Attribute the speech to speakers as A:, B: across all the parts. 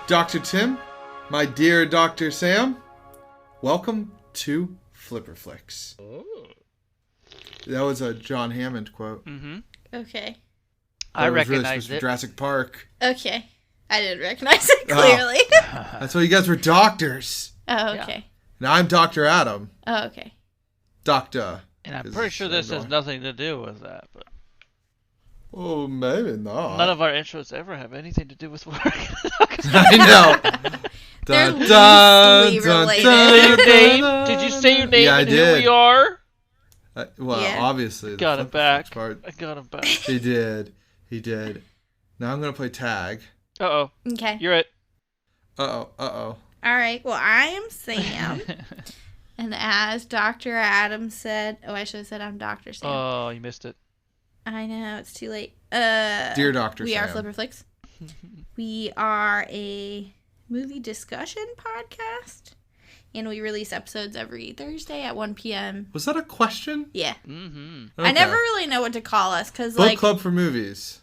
A: Dr. Tim, my dear Dr. Sam, welcome to Flipper Flicks.
B: Oh.
A: That was a John Hammond quote.
B: Mm-hmm.
C: Okay.
B: I
A: was really
B: recognized
A: supposed to be
B: it.
A: Jurassic Park.
C: Okay. I didn't recognize it clearly.
A: That's why you guys were doctors.
C: Oh, okay.
A: Now I'm Dr. Adam.
C: Oh, okay.
A: Doctor.
B: And I'm pretty sure this has nothing to do with that, but
A: Oh, maybe not.
B: none of our intros ever have anything to do with work.
A: I know.
C: They're
A: Dun, dun,
C: loosely
A: dun,
C: related.
A: dun,
B: Say your
A: dun,
B: name.
A: dun,
B: Did you
A: dun,
B: say your
A: dun.
B: name
A: Yeah, I
B: and who
A: did.
B: we are?
A: Well,
C: Yeah.
A: obviously. the
B: Got it
A: Flipper
B: back.
A: Flicks part.
B: I got him back.
A: He did. He did. Now I'm going to play tag.
B: Uh-oh.
C: Okay.
B: You're it.
A: Uh-oh. Uh-oh.
C: All right. Well, I am Sam. And as Dr. Adam said... Oh, I should have said I'm Dr. Sam.
B: Oh, you missed it.
C: I know. It's too late.
A: Dear Dr.
C: We
A: Sam.
C: are Flipper Flicks. We are a movie discussion podcast. And we release episodes every Thursday at 1 p.m.
A: Was that a question?
C: Yeah.
B: Mm-hmm.
C: I never really know what to call us because,
A: Book
C: like,
A: club for movies.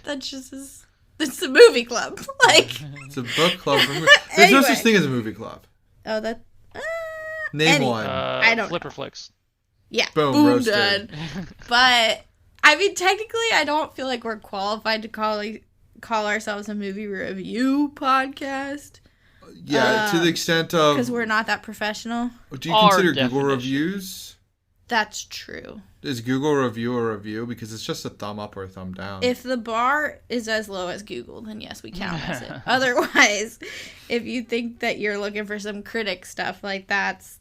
C: that just is... It's a movie club. Like...
A: It's a book club for movies. There's no
C: Anyway.
A: such thing as a movie club.
C: Oh, that...
A: Name one.
C: I don't
B: Flipper
C: know.
B: Flicks.
C: Yeah.
A: Boom, roasted.
C: done. But, I mean, technically, I don't feel like we're qualified to call ourselves a movie review podcast.
A: Yeah, to the extent of...
C: Because we're not that professional.
A: Do you
B: Our
A: consider Google
B: definition.
A: reviews?
C: That's true.
A: Is Google review a review? Because it's just a thumb up or a thumb down.
C: If the bar is as low as Google, then yes, we count as it. Otherwise, if you think that you're looking for some critic stuff, like that's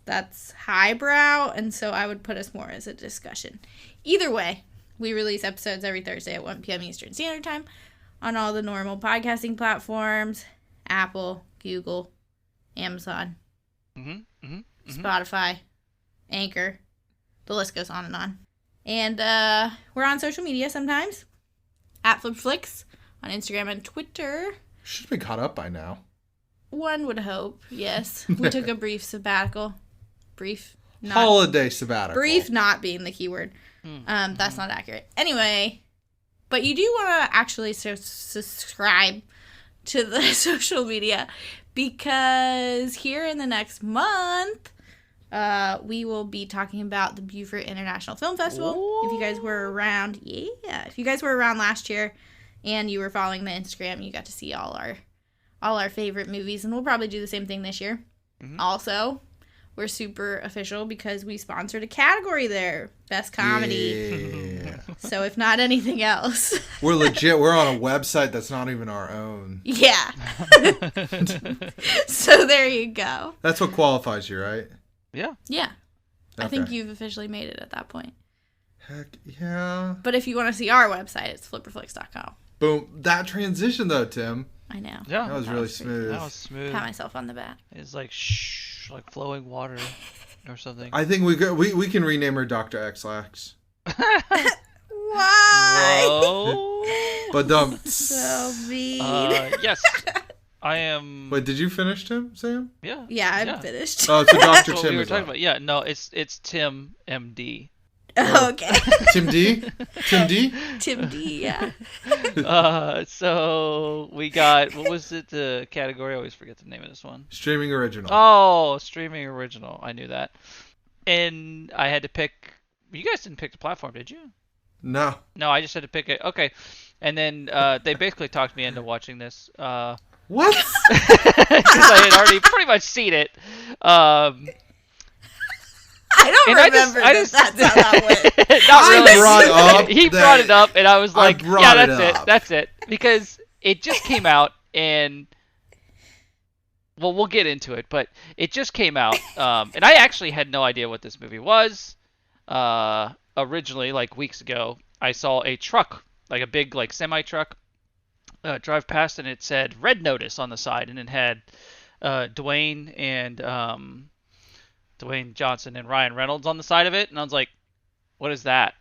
C: highbrow, and so I would put us more as a discussion. Either way, we release episodes every Thursday at 1 p.m. Eastern Standard Time on all the normal podcasting platforms: Apple, Google, Amazon,
B: Mm-hmm. Mm-hmm.
C: Spotify, Anchor. The list goes on and on. And we're on social media sometimes. At FlipFlix on Instagram and Twitter.
A: Should have been caught up by now.
C: One would hope, yes. We took a brief sabbatical. Brief. Not,
A: Holiday sabbatical.
C: brief not being the keyword. That's not accurate. Anyway, but you do want to actually subscribe to the social media because here in the next month, we will be talking about the Beaufort International Film Festival.
B: Ooh.
C: If you guys were around, if you guys were around last year and you were following the Instagram, you got to see all our favorite movies, and we'll probably do the same thing this year.
B: Mm-hmm.
C: Also, we're super official because we sponsored a category there, Best Comedy.
A: Yeah.
C: So if not anything else,
A: We're legit. We're on a website that's not even our own.
C: yeah. So there you go.
A: That's what qualifies you, right?
B: Yeah.
C: Yeah. I think
A: Okay.
C: you've officially made it at that point.
A: Heck yeah.
C: But if you want to see our website, it's flipperflix.com.
A: Boom. That transition, though, Tim.
C: I know.
B: Yeah.
A: That was really
C: was pretty
A: smooth.
B: That was smooth.
C: Pat myself on the back.
B: It's like like flowing water or something.
A: I think we can rename her Dr. X-Lax.
C: Why?
B: Whoa.
A: But
C: So mean.
B: Yes. I am.
A: Wait, did you finish, Sam?
B: Yeah.
C: yeah, I'm finished.
A: Oh, it's a Dr.
B: That's what
A: Tim
B: we were
A: as
B: talking
A: well.
B: about. Yeah. No, it's Tim MD.
C: Okay.
A: Tim D? Tim D?
C: Tim D, yeah.
B: So we got, what was it, the category? I always forget the name of this one.
A: Streaming original.
B: Oh, streaming original. I knew that. And I had to pick. You guys didn't pick the platform, did you?
A: No.
B: No, I just had to pick it. Okay. And then they basically talked me into watching this.
A: What?
B: Because I had already pretty much seen it.
C: I don't
B: And
C: remember that's how that went.
B: Not
A: I
B: really.
A: brought up
B: He
A: that-
B: brought it up, and I was like,
A: brought
B: yeah,
A: it
B: that's
A: up.
B: it. That's it. Because it just came out, and... Well, we'll get into it, but it just came out. And I actually had no idea what this movie was. Originally, like weeks ago, I saw a truck, like a big like semi-truck, drive past, and it said Red Notice on the side, and it had Dwayne Johnson and Ryan Reynolds on the side of it, and I was like, what is that?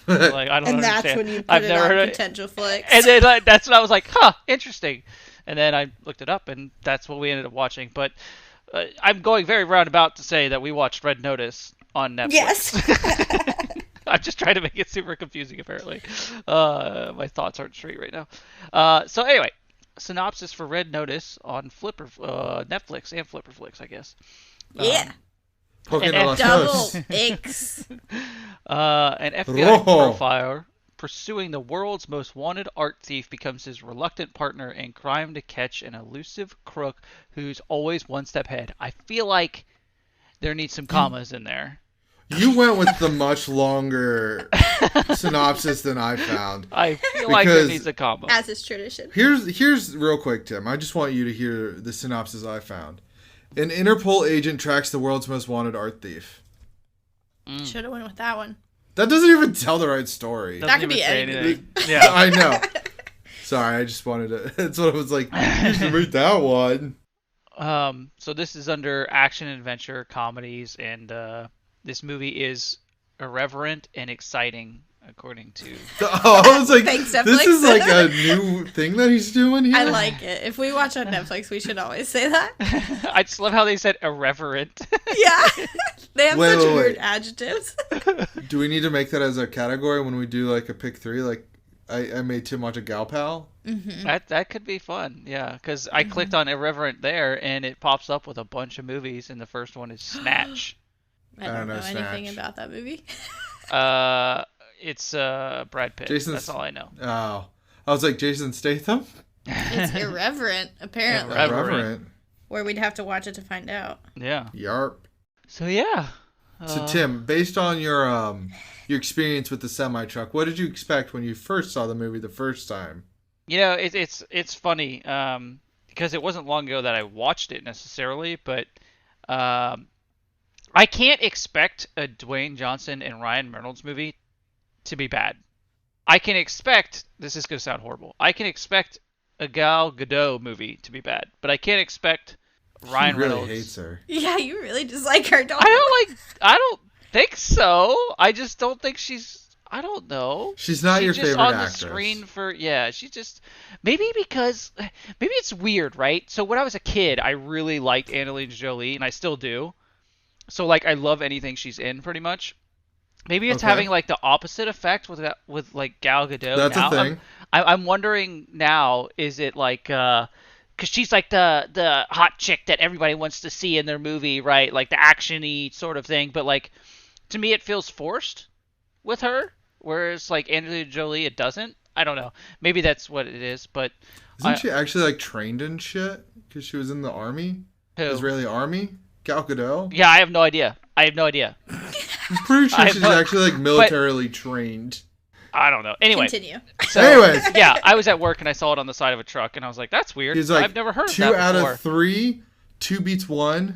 B: Like, I don't
C: And
B: understand.
C: that's when you put
B: I've
C: it
B: never
C: on
B: heard it.
C: Potential Flicks.
B: And then that's when I was like, huh, interesting. And then I looked it up, and that's what we ended up watching. But I'm going very roundabout to say that we watched Red Notice on Netflix.
C: Yes.
B: I'm just trying to make it super confusing, apparently. My thoughts aren't straight right now. So anyway, synopsis for Red Notice on Netflix and Flipperflix, I guess.
C: Yeah.
A: Poking
B: An
A: los
C: Double
A: dos.
C: X.
B: An FBI
A: Rojo.
B: profiler pursuing the world's most wanted art thief becomes his reluctant partner in crime to catch an elusive crook who's always one step ahead. I feel like there needs some commas in there.
A: You went with the much longer synopsis than I found.
B: I feel like there needs a comma.
C: As is tradition.
A: Here's real quick, Tim. I just want you to hear the synopsis I found. An Interpol agent tracks the world's most wanted art thief.
C: Should have went with that one.
A: That doesn't even tell the right story.
C: That could
B: Doesn't
C: be
B: even say
C: anything.
B: anything. Yeah.
A: I know. Sorry, I just wanted to. That's what I was like. You should read that one.
B: So this is under action, adventure, comedies, and this movie is irreverent and exciting, according to.
A: Oh, I was like,
C: Thanks,
A: this
C: Netflix.
A: is like a new thing that he's doing here.
C: I like it. If we watch on Netflix, we should always say that.
B: I just love how they said irreverent.
C: Yeah. They have
A: Wait,
C: such
A: wait,
C: weird
A: wait.
C: adjectives.
A: Do we need to make that as a category when we do like a pick three? Like, I made Tim watch a gal pal.
B: That could be fun, yeah. Because I clicked on irreverent there, and it pops up with a bunch of movies, and the first one is Snatch.
C: I don't know anything
A: Snatch.
C: about that movie.
B: It's Brad Pitt. That's all I know.
A: Oh, I was like Jason Statham.
C: It's irreverent, apparently.
B: Irreverent.
C: Where we'd have to watch it to find out.
B: Yeah.
A: Yarp.
B: So yeah.
A: So Tim, based on your experience with the semi truck, what did you expect when you first saw the movie the first time?
B: You know, it's funny because it wasn't long ago that I watched it necessarily, but I can't expect a Dwayne Johnson and Ryan Reynolds movie to be bad. I can expect, this is going to sound horrible, I can expect a Gal Gadot movie to be bad, but I can't expect Ryan
A: He really
B: Reynolds.
A: hates her.
C: Yeah, you really dislike her, don't
B: I don't think so. I just don't think I don't know.
A: She's not your
B: just
A: favorite
B: on
A: actress.
B: the screen for she just maybe it's weird, right? So when I was a kid, I really liked Angelina Jolie, and I still do. So like I love anything she's in, pretty much. Maybe it's
A: Okay.
B: having like the opposite effect with like Gal Gadot.
A: That's
B: now.
A: a thing.
B: I'm wondering now, is it like because she's like the hot chick that everybody wants to see in their movie, right? Like the action-y sort of thing, but like to me it feels forced with her, whereas like Angelina Jolie it doesn't. I don't know. Maybe that's what it is, but
A: Isn't she actually like trained in shit? Because she was in the army,
B: who?
A: Israeli army. Gal Gadot.
B: Yeah, I have no idea.
A: I'm pretty sure she's actually like militarily trained.
B: I don't know. Anyway,
C: Continue.
B: so,
A: Anyways.
B: yeah, I was at work and I saw it on the side of a truck, and I was like, "That's weird.
A: He's like
B: I've never heard of
A: 2
B: that
A: out
B: before."
A: of 3. 2 beats 1.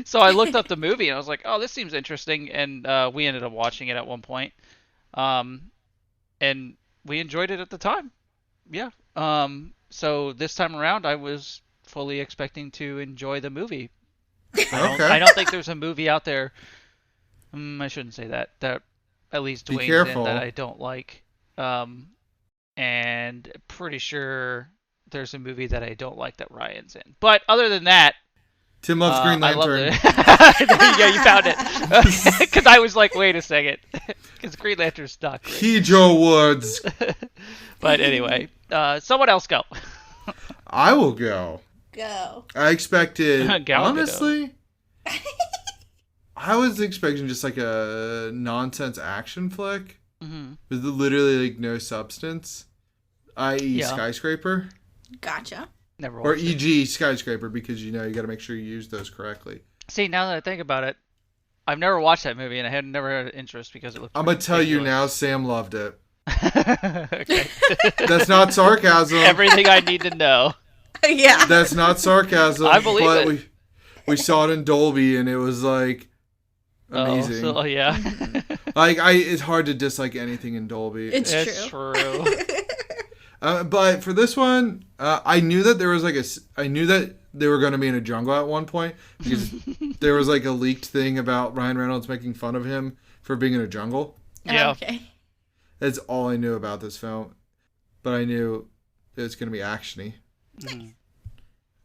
B: So I looked up the movie and I was like, "Oh, this seems interesting," and we ended up watching it at one point, and we enjoyed it at the time. Yeah. So this time around, I was fully expecting to enjoy the movie.
A: Okay.
B: I don't think there's a movie out there. I shouldn't say that. That at least
A: Be
B: Dwayne's
A: careful.
B: in that I don't like. And pretty sure there's a movie that I don't like that Ryan's in. But other than that,
A: Tim loves Green
B: I love
A: Lantern.
B: it. There you go, you found it. Because I was like, wait a second, because Green Lantern's not great.
A: Hijo Woods.
B: But anyway, someone else go.
A: I will go.
C: Go.
A: I expected,
B: Gal Gadot.
A: honestly, I was expecting just like a nonsense action flick with literally like no substance, i.e.
B: Yeah.
A: Skyscraper.
C: Gotcha.
B: Never
A: Or
B: watched it.
A: e.g. Skyscraper, because you know you got to make sure you use those correctly.
B: See, now that I think about it, I've never watched that movie, and I had never had interest because it looked.
A: I'm going to tell you
B: ridiculous.
A: now, Sam loved it.
B: Okay.
A: That's not sarcasm.
B: Everything I need to know.
C: Yeah.
A: That's not sarcasm.
B: I believe
A: but
B: it.
A: We saw it in Dolby, and it was like amazing.
B: Oh, yeah.
A: Like it's hard to dislike anything in Dolby.
C: It's true.
A: But for this one, I knew that there was I knew that they were going to be in a jungle at one point because there was like a leaked thing about Ryan Reynolds making fun of him for being in a jungle.
B: Yeah.
C: Okay.
A: That's all I knew about this film, but I knew it was going to be actiony.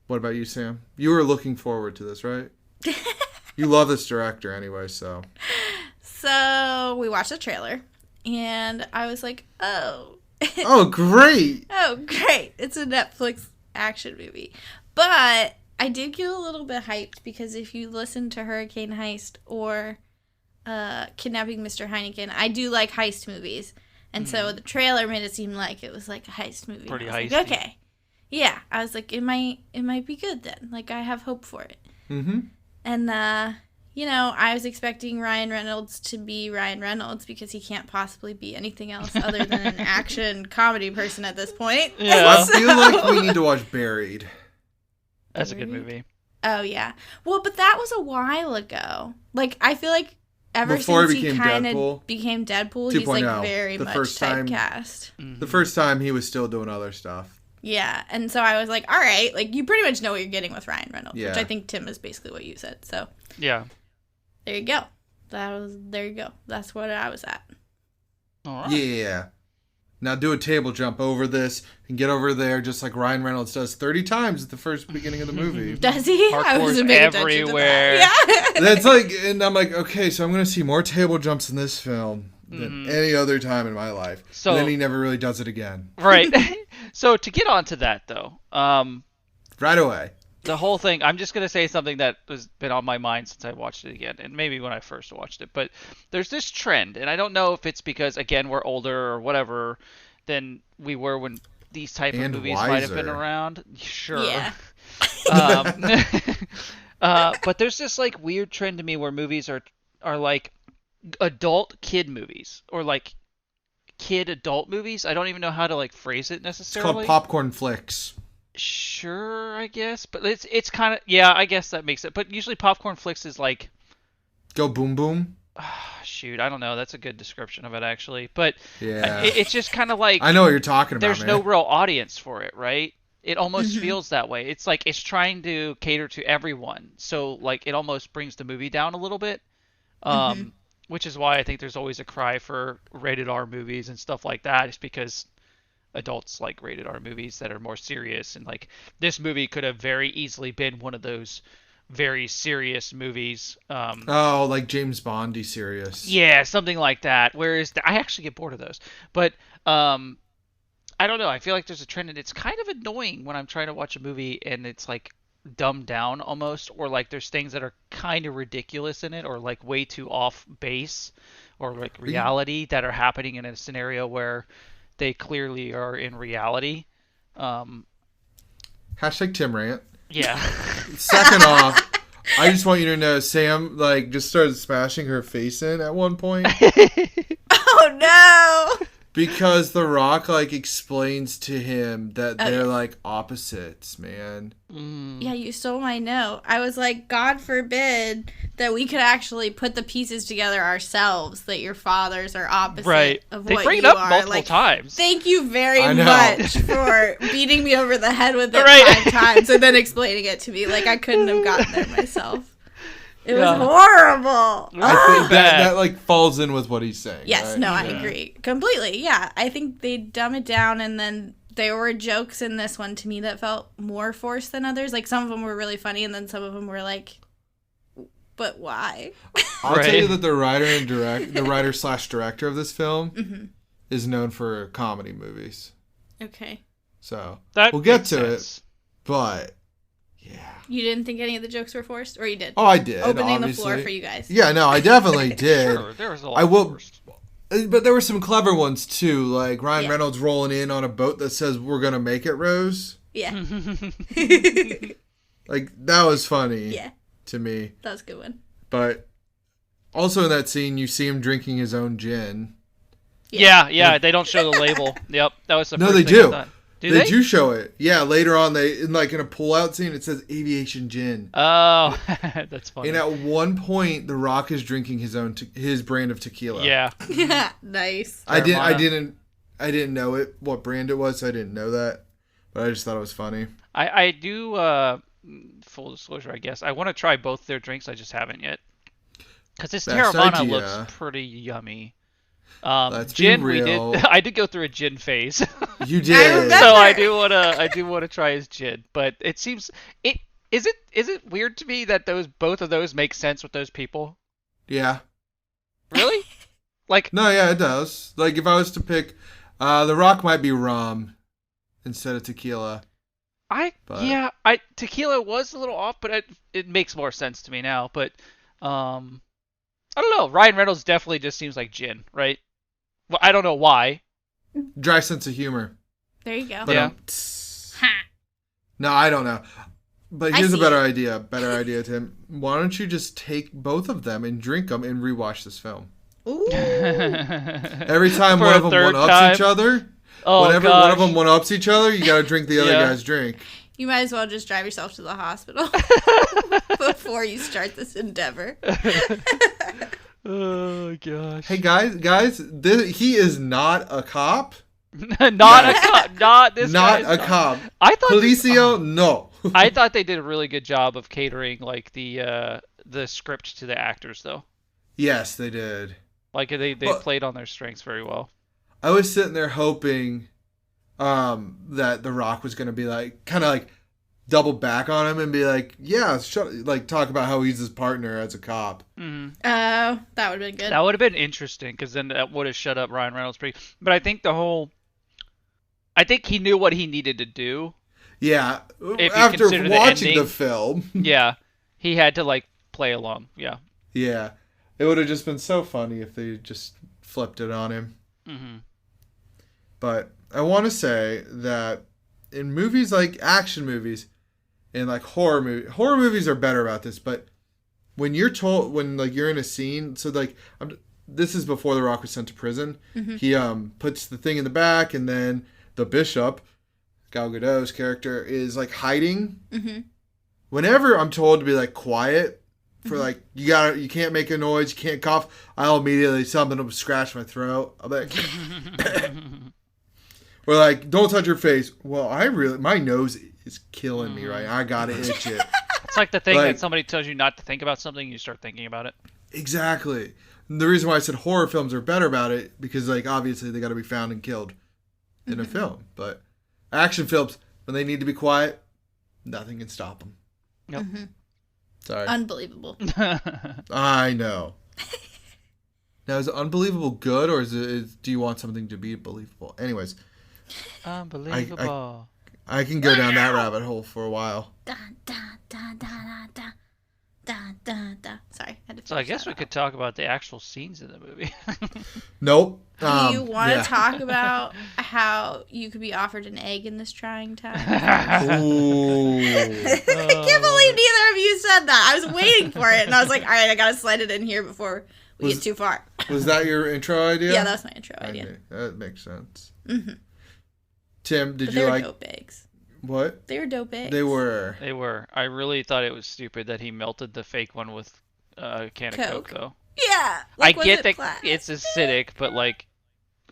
A: What about you, Sam? You were looking forward to this, right? You love this director anyway, so.
C: So we watched the trailer, and I was like, oh,
A: Oh, great.
C: Oh, great. It's a Netflix action movie. But I did get a little bit hyped because if you listen to Hurricane Heist or Kidnapping Mr. Heineken, I do like heist movies. And so the trailer made it seem like it was like a heist movie.
B: Pretty
C: heisty.
B: heisty.
C: Okay. Yeah. I was like, it might be good then. Like, I have hope for it.
A: Mm-hmm.
C: And, I was expecting Ryan Reynolds to be Ryan Reynolds because he can't possibly be anything else other than an action comedy person at this point.
B: Yeah.
A: I feel like we need to watch Buried.
B: That's a good movie.
C: Oh, yeah. Well, but that was a while ago. Like, I feel like ever
A: Before
C: since
A: he
C: he
A: became
C: kind
A: Deadpool?
C: of became Deadpool, he's, like,
A: 2.0.
C: very
A: The
C: much
A: first time-
C: typecast.
A: The first time he was still doing other stuff.
C: Yeah, and so I was like, all right, like, you pretty much know what you're getting with Ryan Reynolds,
A: Yeah.
C: which I think, Tim, is basically what you said. So,
B: Yeah.
C: there you go. There you go. That's what I was at.
B: All right.
A: Yeah. Now do a table jump over this and get over there just like Ryan Reynolds does 30 times at the first beginning of the movie.
C: Does he? I
B: Parkour's
C: wasn't paying attention to
B: everywhere.
C: that. Yeah.
A: That's like, and I'm like, okay, so I'm going to see more table jumps in this film than any other time in my life.
B: So-
A: and then he never really does it again.
B: Right. So to get onto that though,
A: Right away.
B: the whole thing, I'm just going to say something that has been on my mind since I watched it again, and maybe when I first watched it, but there's this trend, and I don't know if it's because, again, we're older or whatever than we were when these type of
A: And
B: movies might have been
A: wiser.
B: around. Sure.
C: Yeah.
B: But there's this like weird trend to me where movies are like adult kid movies or like kid adult movies. I don't even know how to like phrase it
A: It's
B: necessarily.
A: called popcorn flicks.
B: Sure, I guess, but it's kind of, yeah, I guess that makes it. But usually popcorn flicks is like,
A: Go boom boom.
B: shoot, I don't know. That's a good description of it actually. But
A: Yeah.
B: it's just kind of like
A: I know what you're talking about,
B: there's
A: man.
B: no real audience for it, right? It almost feels that way. It's like it's trying to cater to everyone. So like it almost brings the movie down a little bit. Which is why I think there's always a cry for rated R movies and stuff like that. It's because adults like rated R movies that are more serious, and like this movie could have very easily been one of those very serious movies.
A: Oh, like James Bondy serious.
B: Yeah, something like that. Whereas I actually get bored of those. But I don't know. I feel like there's a trend, and it's kind of annoying when I'm trying to watch a movie and it's like dumbed down almost, or like there's things that are kind of ridiculous in it, or like way too off base, or like reality that are happening in a scenario where they clearly are in reality.
A: Hashtag Tim Rant.
B: Yeah.
A: Second off, I just want you to know Sam like just started smashing her face in at one point
C: Oh, no.
A: because The Rock like explains to him that they're like opposites, man.
C: Yeah, you stole my note. I was like, God forbid that we could actually put the pieces together ourselves, that your fathers are opposite
B: Right.
C: of
B: They
C: what
B: bring it
C: you
B: up
C: are.
B: multiple
C: Like,
B: times.
C: thank you very
A: I know.
C: much for beating me over the head with it
B: Right.
C: 5 times and then explaining it to me. Like, I couldn't have gotten there myself. It
B: Yeah.
C: was horrible.
A: I think
B: bad.
A: that like falls in with what he's saying.
C: Yes,
A: right?
C: no, I agree. Completely, yeah. I think they dumb it down, and then there were jokes in this one to me that felt more forced than others. Like, some of them were really funny, and then some of them were like, but why?
A: I'll tell
B: Right.
A: you that the writer slash director of this film is known for comedy movies.
C: Okay.
A: So
B: That
A: we'll get
B: makes
A: to
B: sense.
A: it, but yeah.
C: You didn't think any of the jokes were forced? Or you did?
A: Oh, I did.
C: Opening
A: obviously.
C: the floor for you guys.
A: Yeah, no, I definitely did.
B: Sure, there was a lot
A: I will-
B: first.
A: But there were some clever ones too, like Ryan
C: Yeah.
A: Reynolds rolling in on a boat that says "We're gonna make it, Rose."
C: Yeah.
A: Like that was funny
C: Yeah.
A: to me.
C: That was a good one.
A: But also in that scene, you see him drinking his own gin.
B: Yeah, they don't show the label. Yep, that was the
A: No,
B: first
A: they
B: thing
A: do.
B: I thought. Do
A: They
B: they?
A: do show it. Yeah, later on, they in a pull-out scene, it says aviation gin.
B: Oh, that's funny.
A: And at one point, The Rock is drinking his brand of tequila.
B: Yeah.
C: Nice.
A: I
B: Terramana.
A: didn't know what brand it was, so I didn't know that. But I just thought it was funny.
B: I do, full disclosure, I guess. I want to try both their drinks. I just haven't yet. Because this
A: Best
B: Terramana
A: idea.
B: looks pretty yummy.
A: Let's be
B: gin,
A: real.
B: I did go through a gin phase.
A: You
C: I
A: did.
C: remember.
B: So I do wanna try his gin. But it seems is it weird to me that both of those make sense with those people?
A: Yeah.
B: Really? Like
A: No, yeah, it does. Like if I was to pick The Rock might be rum instead of tequila.
B: Tequila was a little off, but it makes more sense to me now. But I don't know. Ryan Reynolds definitely just seems like gin, right? Well, I don't know why.
A: Dry sense of humor.
C: There you go.
A: But,
B: Yeah.
A: No, I don't know. But
C: I
A: here's a
C: see
A: better
C: it.
A: idea. Better idea, Tim. Why don't you just take both of them and drink them and rewatch this film?
C: Ooh.
A: Every time
B: For
A: one
B: a
A: of them
B: third
A: one-ups
B: time?
A: each other,
B: Oh,
A: whenever
B: gosh.
A: one of them one-ups each other, you gotta drink the other
B: Yeah.
A: guy's drink.
C: You might as well just drive yourself to the hospital before you start this endeavor.
B: Oh gosh.
A: Hey guys, he is not a cop.
B: Not a cop. Not this
A: Not
B: guy.
A: a cop.
B: I thought
A: Policio, no.
B: I thought they did a really good job of catering like the script to the actors though.
A: Yes, they did.
B: Like they
A: Well-
B: played on their strengths very well.
A: I was sitting there hoping that The Rock was gonna be like kind of like double back on him and be like, yeah, talk about how he's his partner as a cop.
B: Mm-hmm.
C: Oh, that would have been good.
B: That would have been interesting because then that would have shut up Ryan Reynolds pretty. But I think I think he knew what he needed to do.
A: Yeah,
B: If you
A: after
B: consider the
A: watching the
B: ending.
A: film,
B: Yeah, he had to like play along. Yeah.
A: yeah, it would have just been so funny if they just flipped it on him.
B: Mm-hmm.
A: But I want to say that in movies like action movies and like horror movies are better about this. But when you're told, when like you're in a scene, so like this is before The Rock was sent to prison.
C: Mm-hmm.
A: He puts the thing in the back, and then the bishop, Gal Gadot's character, is like hiding.
C: Mm-hmm.
A: Whenever I'm told to be like quiet for like you can't make a noise, you can't cough, I'll immediately something will scratch my throat. I'm like, or like, don't touch your face. Well, my nose is killing me right now. I gotta itch it.
B: It's like the thing
A: Like-
B: that somebody tells you not to think about something, you start thinking about it.
A: Exactly. And the reason why I said horror films are better about it because like obviously they got to be found and killed in a film, but action films when they need to be quiet, nothing can stop them.
B: Yep.
C: Mm-hmm.
A: Sorry.
C: Unbelievable.
A: I know. Now, is it unbelievable good, or do you want something to be believable? Anyways,
B: Unbelievable.
A: I can go down that rabbit hole for a while.
C: Dun, dun, dun, dun, dun, dun, dun, dun. Sorry, I had to
B: So I
C: finish
B: guess
C: that
B: we could talk about the actual scenes in the movie.
A: Nope.
C: Do you want to
A: yeah.
C: talk about how you could be offered an egg in this trying time?
A: Ooh.
C: I can't believe neither of you said that. I was waiting for it, and I was like, all right, I got to slide it in here before we get too far.
A: Was that your intro idea?
C: Yeah, that was my intro idea.
A: Okay, that makes sense.
C: Mm-hmm.
A: Tim, did
C: But
A: you
C: they were
A: like
C: dope eggs.
A: what?
C: They were dope eggs.
A: They were.
B: They were. I really thought it was stupid that he melted the fake one with a can of Coke, though.
C: Yeah.
B: I
C: was
B: get
C: it
B: that
C: plastic?
B: it's acidic, but like,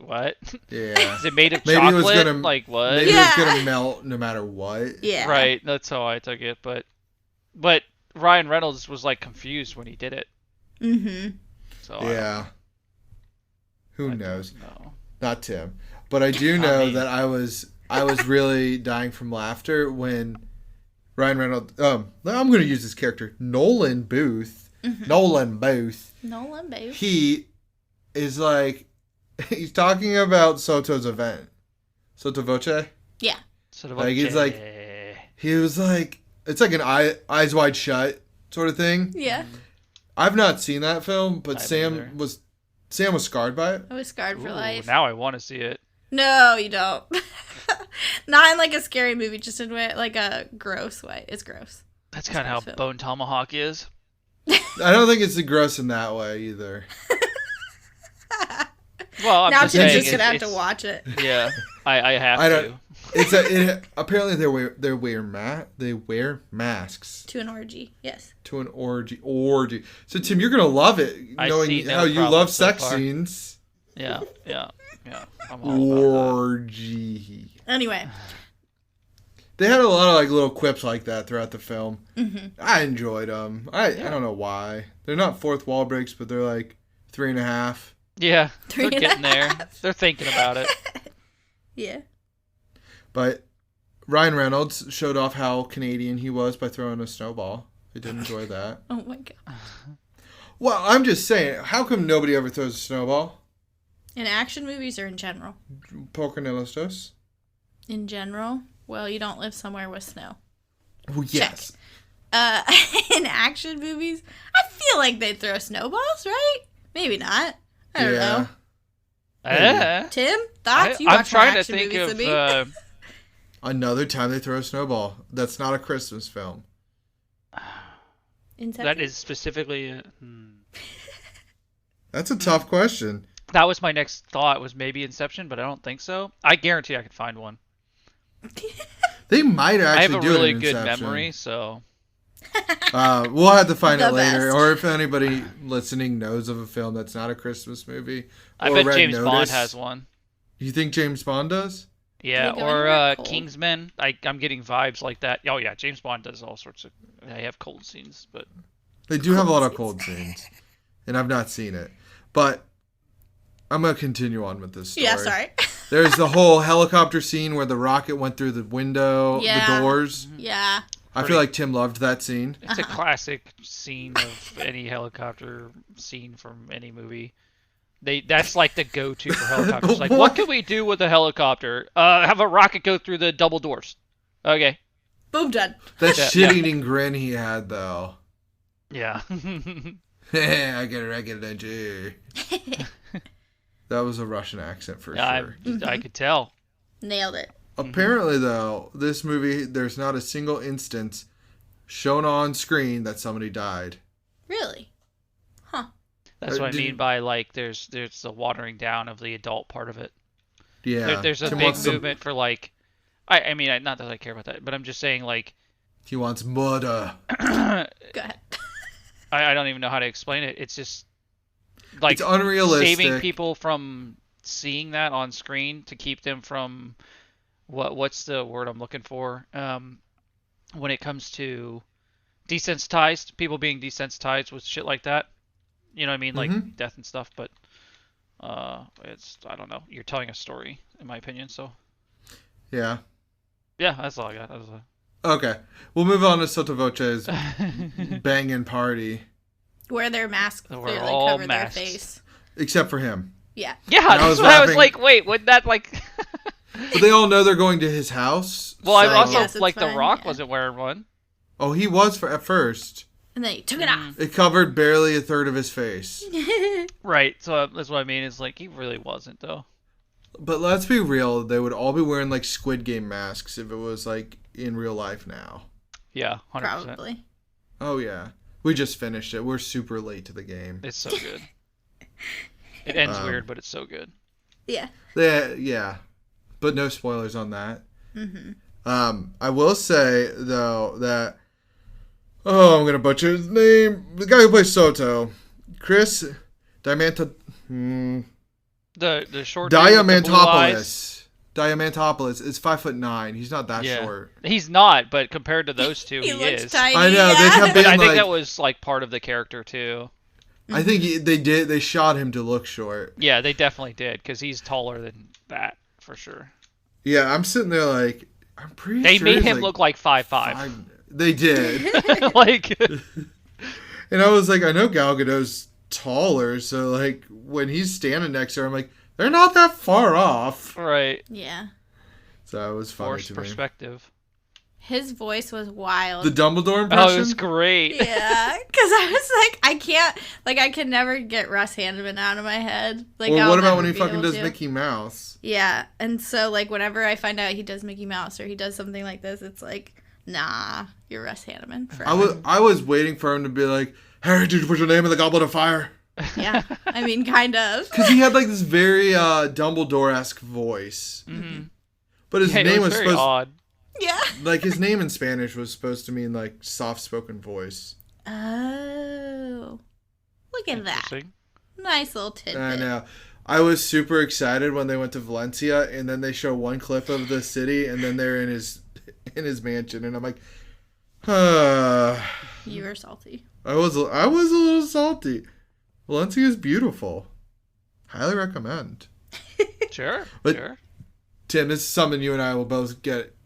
B: what?
A: Yeah.
B: Is it made of
A: Maybe it was
B: chocolate?
A: gonna-
B: Like what?
A: Maybe
C: Yeah.
A: it was gonna melt no matter what.
C: Yeah.
B: Right. That's how I took it. But Ryan Reynolds was like confused when he did it.
C: Mm-hmm.
B: So
A: Yeah. Who
B: I
A: knows?
B: don't know.
A: Not Tim, but I do know
B: mean-
A: that I was really dying from laughter when Ryan Reynolds. I'm going to use this character, Nolan Booth.
C: Mm-hmm.
A: Nolan Booth.
C: Nolan, babe.
A: He is like he's talking about Soto's event, Soto Voce.
C: Yeah.
B: Sort of
A: Like, he's like- He was like, it's like an eyes wide shut sort of thing.
C: Yeah.
A: I've not seen that film, but
B: I haven't
A: Sam
B: either.
A: was scarred by it.
C: I was scarred for
B: Ooh,
C: life.
B: now I want to see it.
C: No, you don't. Not in like a scary movie, just in like a gross way. It's gross.
B: That's kind of how
C: film.
B: Bone Tomahawk is.
A: I don't think it's gross in that way either.
B: Well, I'm
C: now
B: just
C: Tim's
B: saying
C: just gonna have to
B: it's-
C: watch it.
B: Yeah, I have
A: I
B: to.
A: don't- Apparently they wear masks
C: To an orgy. Yes.
A: to an orgy. So Tim, you're gonna love it,
B: I
A: knowing
B: see no
A: how you
B: problem
A: love
B: so
A: sex
B: far.
A: scenes.
B: Yeah. I'm all about
A: Orgy.
C: Anyway.
A: They had a lot of like little quips like that throughout the film.
C: Mm-hmm.
A: I enjoyed them. I don't know why. They're not fourth wall breaks, but they're like 3.5.
B: that. Yeah,
C: Three
B: they're
C: and a
B: getting there.
C: half.
B: They're thinking about it.
C: Yeah.
A: But Ryan Reynolds showed off how Canadian he was by throwing a snowball. I did enjoy that.
C: Oh my god.
A: Well, I'm just saying, how come nobody ever throws a snowball?
C: In action movies or in general?
A: ¿Por qué no los dos?
C: In general? Well, you don't live somewhere with snow.
A: Well, yes.
C: In action movies, I feel like they'd throw snowballs, right? Maybe not. I don't know. Tim, thoughts? You
B: I'm
C: watch more
B: trying to
C: action
B: think
C: movies
B: of.
C: than me.
A: Another time they throw a snowball. That's not a Christmas film.
C: Inception?
B: That is specifically.
A: That's a tough question.
B: That was my next thought. Was maybe Inception, but I don't think so. I guarantee I could find one.
A: They might
B: I have
A: actually
B: a
A: do
B: really
A: it in
B: good
A: Inception.
B: memory, so.
A: We'll have to find
C: The
A: it later,
C: best.
A: or if anybody listening knows of a film that's not a Christmas movie.
B: I
A: or
B: bet
A: Red
B: James Bond
A: Notice.
B: has one.
A: You think James Bond does?
B: Yeah,
C: They go
B: or
C: anywhere cold.
B: Kingsman. I'm getting vibes like that. Oh yeah, James Bond does all sorts of. They have cold scenes, but
A: They do have a lot of cold scenes, and I've not seen it. But I'm gonna continue on with this story.
C: Yeah, sorry.
A: There's the whole helicopter scene where the rocket went through the window,
C: Yeah.
A: the doors.
C: Yeah.
A: I feel like Tim loved that scene.
B: it's a classic scene of any helicopter scene from any movie. That's like the go-to for helicopters. Like, what can we do with a helicopter? Have a rocket go through the double doors. Okay.
C: Boom, done.
A: That
B: Yeah,
A: shit-eating grin he had, though.
B: Yeah.
A: I get it, too. That was a Russian accent for sure.
B: I could tell.
C: Nailed it.
A: Apparently, though, this movie, there's not a single instance shown on screen that somebody died.
C: Really? Huh.
B: That's what I
A: did
B: mean
A: you-
B: by like there's the watering down of the adult part of it.
A: Yeah.
B: There's a
A: Tim
B: big
A: wants some-
B: movement for like. I mean, not that I care about that, but I'm just saying like.
A: He wants murder.
C: Go ahead.
B: I don't even know how to explain it. It's just like
A: It's unrealistic.
B: saving people from seeing that on screen to keep them from what's the word I'm looking for when it comes to desensitized, people being desensitized with shit like that. You know what I mean, like death and stuff. But it's I don't know. You're telling a story, in my opinion. So
A: Yeah.
B: yeah, that's all I got. That was
A: Okay. We'll move on to Sotovoce's banging party.
C: Where their masks
B: We're
C: clearly
B: all
C: cover
B: masks.
C: their face.
A: Except for him.
C: Yeah.
B: yeah.
A: I
B: That's
A: was
B: what I was
A: laughing.
B: like. Wait, would that like?
A: But they all know they're going to his house.
B: Well, I
A: so-
B: also
C: Yes, it's
B: like The
C: fine,
B: Rock
C: yeah.
B: wasn't wearing one.
A: Oh, he was at first.
C: And then he took it off.
A: It covered barely a third of his face.
B: Right. So that's what I mean. Is like he really wasn't though.
A: But let's be real, they would all be wearing like Squid Game masks if it was like in real life now.
B: Yeah, 100%.
C: Probably.
A: Oh yeah. We just finished it. We're super late to the game.
B: It's so good. It ends weird, but it's so good.
C: Yeah.
A: Yeah. But no spoilers on that. I will say though that I'm gonna butcher his name. The guy who plays Soto, Chris
B: The short dude with the blue eyes.
A: Diamantopoulos is 5'9". He's not that
B: Yeah.
A: short.
B: He's not, but compared to those two,
C: He
B: he
C: looks
B: is.
C: tiny.
A: I know, they
C: yeah.
A: kept
B: But
A: being
B: I think
A: like,
B: that was like part of the character too.
A: I think they shot him to look short.
B: Yeah, they definitely did because he's taller than that for sure.
A: Yeah, I'm sitting there like I'm pretty
B: They
A: sure
B: made
A: he's
B: him
A: like
B: look like 5'5".
A: They did.
B: Like,
A: And I was like, I know Gal Gadot's taller, so like when he's standing next to her, I'm like, they're not that far off.
B: right.
C: Yeah.
A: So it was funny
B: Forced
A: to me.
B: perspective.
C: His voice was wild.
A: The Dumbledore
B: Oh,
A: impression.
B: it was great.
C: Yeah, because I was like, I can never get Russ Hanneman out of my head. Like,
A: Well,
C: I'll
A: what about
C: never
A: when he
C: be
A: fucking
C: able
A: does
C: to.
A: Mickey Mouse?
C: Yeah, and so like whenever I find out he does Mickey Mouse or he does something like this, it's like, nah, you're Russ Hanneman. Forever.
A: I was waiting for him to be like, Harry, did you put your name in the Goblet of Fire?
C: Yeah, I mean, kind of.
A: Because he had like this very Dumbledore-esque voice.
B: Mm-hmm.
A: But his
B: Yeah,
A: name
B: it was
A: was
B: very
A: supposed
B: odd.
C: Yeah.
A: like his name in Spanish was supposed to mean like soft-spoken voice.
C: Oh, look at that.
B: Interesting.
C: Nice little tidbit.
A: I know. I was super excited when they went to Valencia, and then they show one clip of the city, and then they're in his mansion, and I'm like,
C: You were salty.
A: I was a little salty. Valencia is beautiful. Highly recommend.
B: Sure.
A: But-
B: sure.
A: Tim, this is something you and I will both get.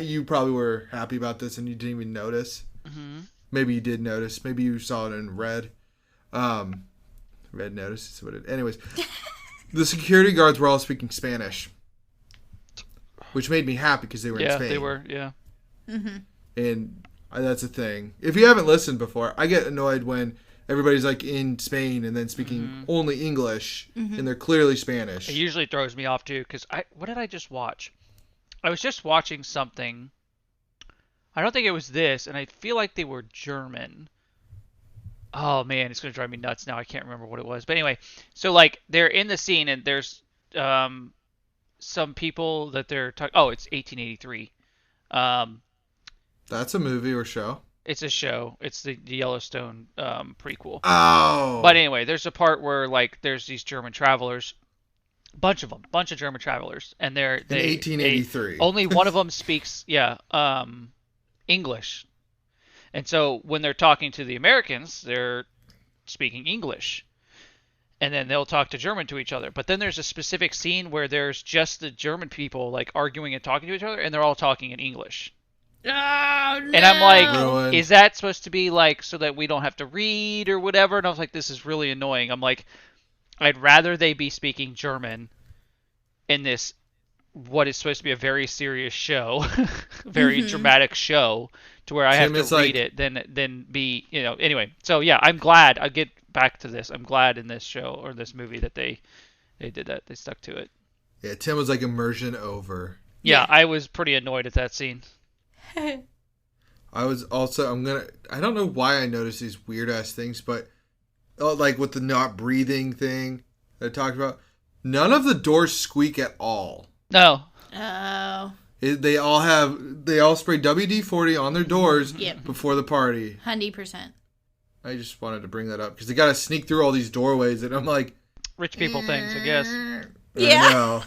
A: You probably were happy about this, and you didn't even notice.
B: Mm-hmm.
A: Maybe you did notice. Maybe you saw it in red. Red notice is what it. Anyways, the security guards were all speaking Spanish, which made me happy because they were in Spain.
B: Yeah, they were. Yeah.
C: Mm-hmm.
A: And that's a thing. If you haven't listened before, I get annoyed when everybody's like in Spain and then speaking only English, and they're clearly Spanish.
B: It usually throws me off too, because what did I just watch? I was just watching something. I don't think it was this, and I feel like they were German. Oh man, it's gonna drive me nuts now. I can't remember what it was, but anyway, so like they're in the scene, and there's some people that they're talking. Oh, it's 1883.
A: That's a movie or show.
B: It's a show. It's the Yellowstone prequel.
A: Oh.
B: But anyway, there's a part where like there's these German travelers, bunch of German travelers, and they
A: 1883.
B: only one of them speaks English, and so when they're talking to the Americans, they're speaking English, and then they'll talk to German to each other. But then there's a specific scene where there's just the German people like arguing and talking to each other, and they're all talking in English.
C: Oh, no.
B: And I'm like,
A: Ruined.
B: is that supposed to be like so that we don't have to read or whatever? And I was like, this is really annoying. I'm like, I'd rather they be speaking German in this, what is supposed to be a very serious show, very dramatic show, to where I have to read it than be, anyway. So yeah, I'm glad. I get back to this. I'm glad in this show or this movie that they did that. They stuck to it.
A: Yeah, Tim was like immersion over.
B: Yeah, I was pretty annoyed at that scene.
A: I was also, I don't know why I noticed these weird ass things, but like with the not breathing thing that I talked about, none of the doors squeak at all.
B: No.
C: Oh.
A: They all spray WD-40 on their doors before the party.
C: 100%.
A: I just wanted to bring that up because they got to sneak through all these doorways, and I'm like,
B: Rich people things, I guess.
C: Yeah.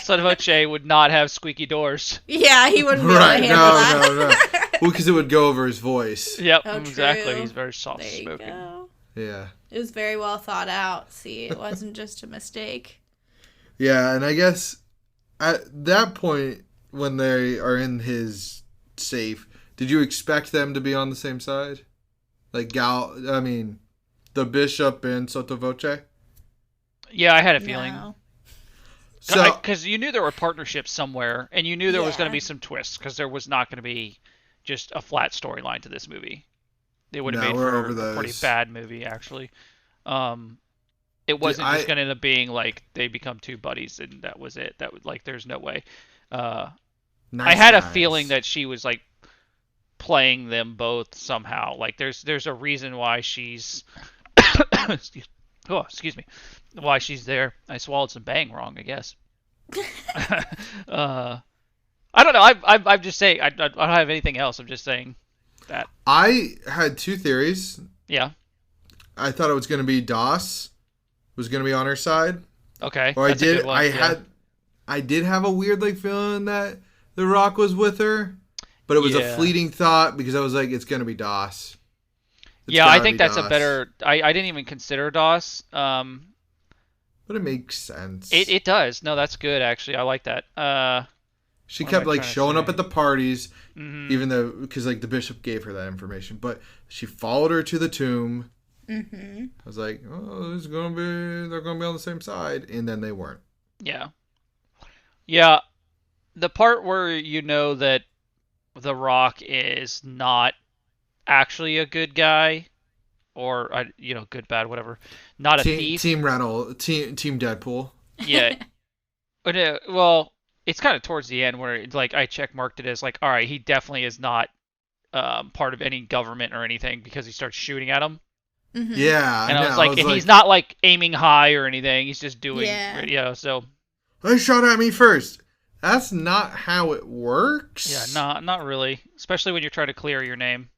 B: Son of Oche would not have squeaky doors.
C: Yeah, he wouldn't be
A: right?
C: able to handle
A: No. Well, because it would go over his voice.
B: Yep,
C: Oh,
B: exactly.
C: true.
B: He's very soft
C: There you
B: spoken.
C: go.
A: Yeah.
C: It was very well thought out. See, it wasn't just a mistake.
A: Yeah, and I guess at that point when they are in his safe, did you expect them to be on the same side? Like the bishop and Sottovoce?
B: Yeah, I had a feeling.
C: No.
A: So,
B: Because you knew there were partnerships somewhere, and you knew there was going to
C: Yeah.
B: be some twists, because there was not going to be just a flat storyline to this movie. It would have made
A: we're
B: for
A: over
B: a pretty
A: those.
B: bad movie, actually. It wasn't just going to end up being like they become two buddies and that was it. That would there's no way. I had a feeling that she was like playing them both somehow. Like there's a reason why she's excuse me, why she's there. I swallowed some bang wrong, I guess. I don't know. I'm just saying. I don't have anything else. I'm just saying that.
A: I had two theories.
B: Yeah.
A: I thought it was going to be Doss was going to be on her side.
B: Okay.
A: Or
B: that's a good one.
A: I did have a weird feeling that The Rock was with her, but it was a fleeting thought because I was like, it's going to be Doss.
B: Yeah, I think that's a better. I didn't even consider Doss.
A: But it makes sense.
B: It does. No, that's good actually. I like that.
A: She kept showing up at the parties, even though because the bishop gave her that information. But she followed her to the tomb.
C: Mm-hmm.
A: I was like, oh, they're gonna be on the same side, and then they weren't.
B: Yeah. Yeah, the part where you know that The Rock is not actually a good guy, or good, bad, whatever, not a thief.
A: Team Deadpool.
B: Yeah. But well, it's kind of towards the end where I check marked it as all right, he definitely is not part of any government or anything because he starts shooting at him.
C: Mm-hmm.
A: Yeah,
B: and I was like, he's not aiming high or anything. He's just doing, so.
A: They shot at me first. That's not how it works.
B: Yeah, not really. Especially when you're trying to clear your name.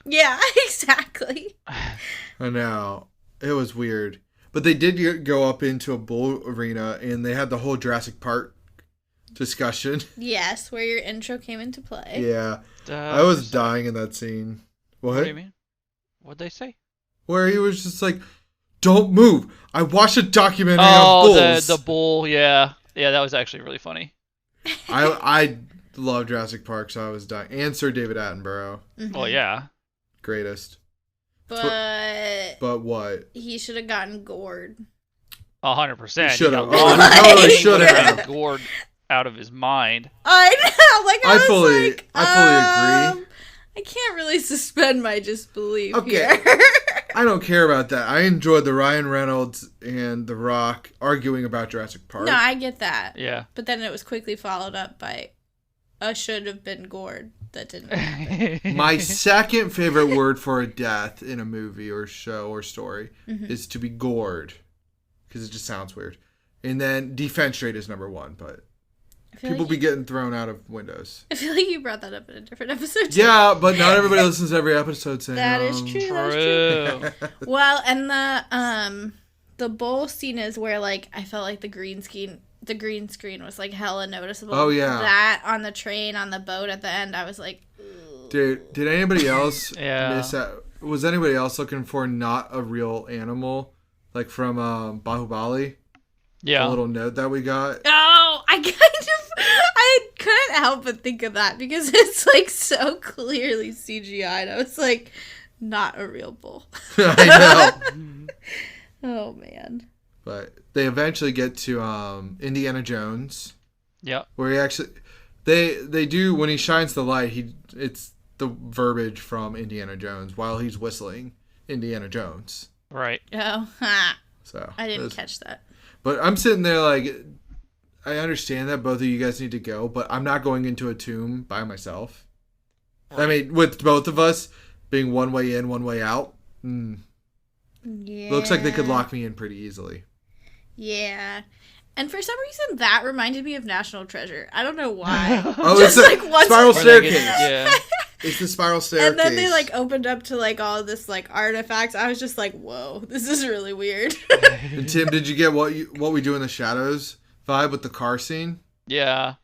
C: Yeah, exactly.
A: I know. It was weird. But they did go up into a bull arena, and they had the whole Jurassic Park discussion.
C: Yes, where your intro came into play.
A: Yeah. I was dying in that scene. What
B: do you mean? What'd they say?
A: Where he was just like, don't move. I watched a documentary on bulls.
B: The bull, yeah. Yeah, that was actually really funny.
A: I love Jurassic Park, so I was dying. And Sir David Attenborough.
C: Mm-hmm.
B: Oh, yeah.
A: Greatest.
C: But
A: what?
C: He should have gotten gored.
B: 100%.
A: Should have.
B: He
A: Oh,
B: got
A: he totally
B: he
A: should
B: would've been
A: have.
B: gored out of his mind.
C: I know. Like I
A: fully agree.
C: I can't really suspend my disbelief
A: Okay.
C: here.
A: I don't care about that. I enjoyed the Ryan Reynolds and The Rock arguing about Jurassic Park.
C: No, I get that.
B: Yeah.
C: But then it was quickly followed up by a should have been gored that didn't happen.
A: My second favorite word for a death in a movie or show or story is to be gored, because it just sounds weird. And then defense rate is number 1, but people be getting thrown out of windows.
C: I feel like you brought that up in a different episode too.
A: Yeah, but not everybody listens to every episode, Sam.
C: That is true. That is true. Well, and the bowl scene is where like I felt like the green screen was like hella noticeable.
A: Oh yeah.
C: That on the train, on the boat at the end, I was like, ugh.
A: Dude, did anybody else
B: Yeah.
A: miss out? Was anybody else looking for not a real animal? Like from Bahubali?
B: Yeah.
A: The little note that we got?
C: Oh, I couldn't help but think of that because it's like so clearly CGI'd. I was like, not a real bull.
A: I know.
C: Oh man.
A: But they eventually get to Indiana Jones,
B: Yeah.
A: where he actually they do, when he shines the light, it's the verbiage from Indiana Jones while he's whistling Indiana Jones.
B: Right.
C: Oh, ha.
A: So
C: I didn't catch that.
A: But I'm sitting there like, I understand that both of you guys need to go, but I'm not going into a tomb by myself. Right. I mean, with both of us being one way in, one way out,
C: Yeah.
A: looks like they could lock me in pretty easily.
C: Yeah. And for some reason, that reminded me of National Treasure. I don't know why.
A: Oh,
C: Just
A: it's
C: like
A: a
C: once
A: spiral
B: Where they
A: staircase.
B: yeah.
A: It's the spiral staircase.
C: and then they like opened up to like all this like artifacts. I was just like, whoa, this is really weird.
A: And Tim, did you get what we do in the shadows vibe with the car scene?
B: Yeah.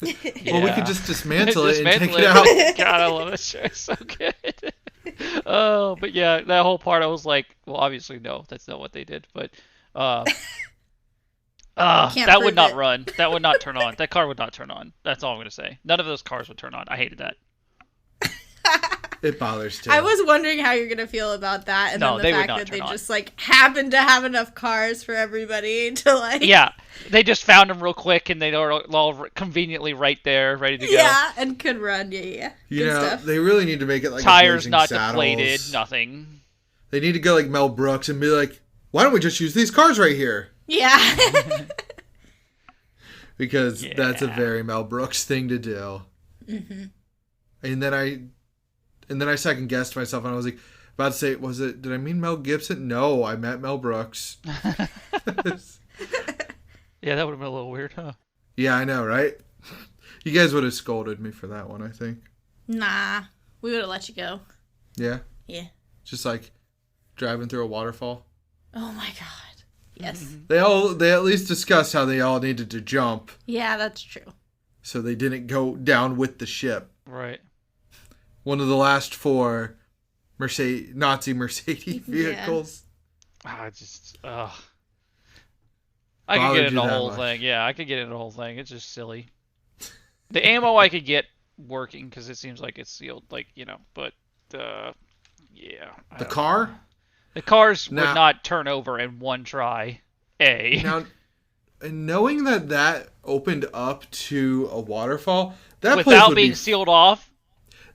A: Well, we could just dismantle it and
B: Dismantle
A: take it out.
B: God, I love this show. It's so good. Oh, but yeah, that whole part, I was like, well, obviously, no, that's not what they did. But that would not run. That would not turn on. That car would not turn on. That's all I'm going to say. None of those cars would turn on. I hated that.
A: It bothers Tim.
C: I was wondering how you're gonna feel about that, and
B: No,
C: then
B: they
C: the
B: would
C: fact
B: not
C: that they
B: turn on.
C: just like happened to have enough cars for everybody to like.
B: Yeah, they just found them real quick, and they were all conveniently right there, ready to go.
C: Yeah, and could run. Yeah.
A: You
C: Good
A: know,
C: stuff.
A: they really need to make it like
B: Tires
A: a Blazing
B: not
A: Saddles.
B: deflated, nothing.
A: They need to go like Mel Brooks and be like, why don't we just use these cars right here?
C: Yeah.
A: Because that's a
B: Yeah.
A: very Mel Brooks thing to do. Mm-hmm. And then I second guessed myself, and I was like, about to say, did I mean Mel Gibson? No, I meant Mel Brooks.
B: Yeah, that would have been a little weird, huh?
A: Yeah, I know, right? You guys would have scolded me for that one, I think.
C: Nah, we would have let you go.
A: Yeah?
C: Yeah.
A: Just like driving through a waterfall.
C: Oh my god. Yes.
A: They at least discussed how they all needed to jump,
C: Yeah, that's true.
A: so they didn't go down with the ship.
B: Right.
A: One of the last 4 Nazi Mercedes vehicles.
B: I could
A: Bothered
B: get into
A: you
B: the
A: that
B: whole
A: much.
B: thing. Yeah, I could get into the whole thing. It's just silly. The ammo I could get working because it seems like it's sealed, like, you know, but yeah. I
A: The
B: don't
A: car?
B: know. The cars
A: Now-
B: would not turn over in one try.
A: Now, and knowing that opened up to a waterfall, that place
B: Without
A: would
B: being
A: be
B: sealed off.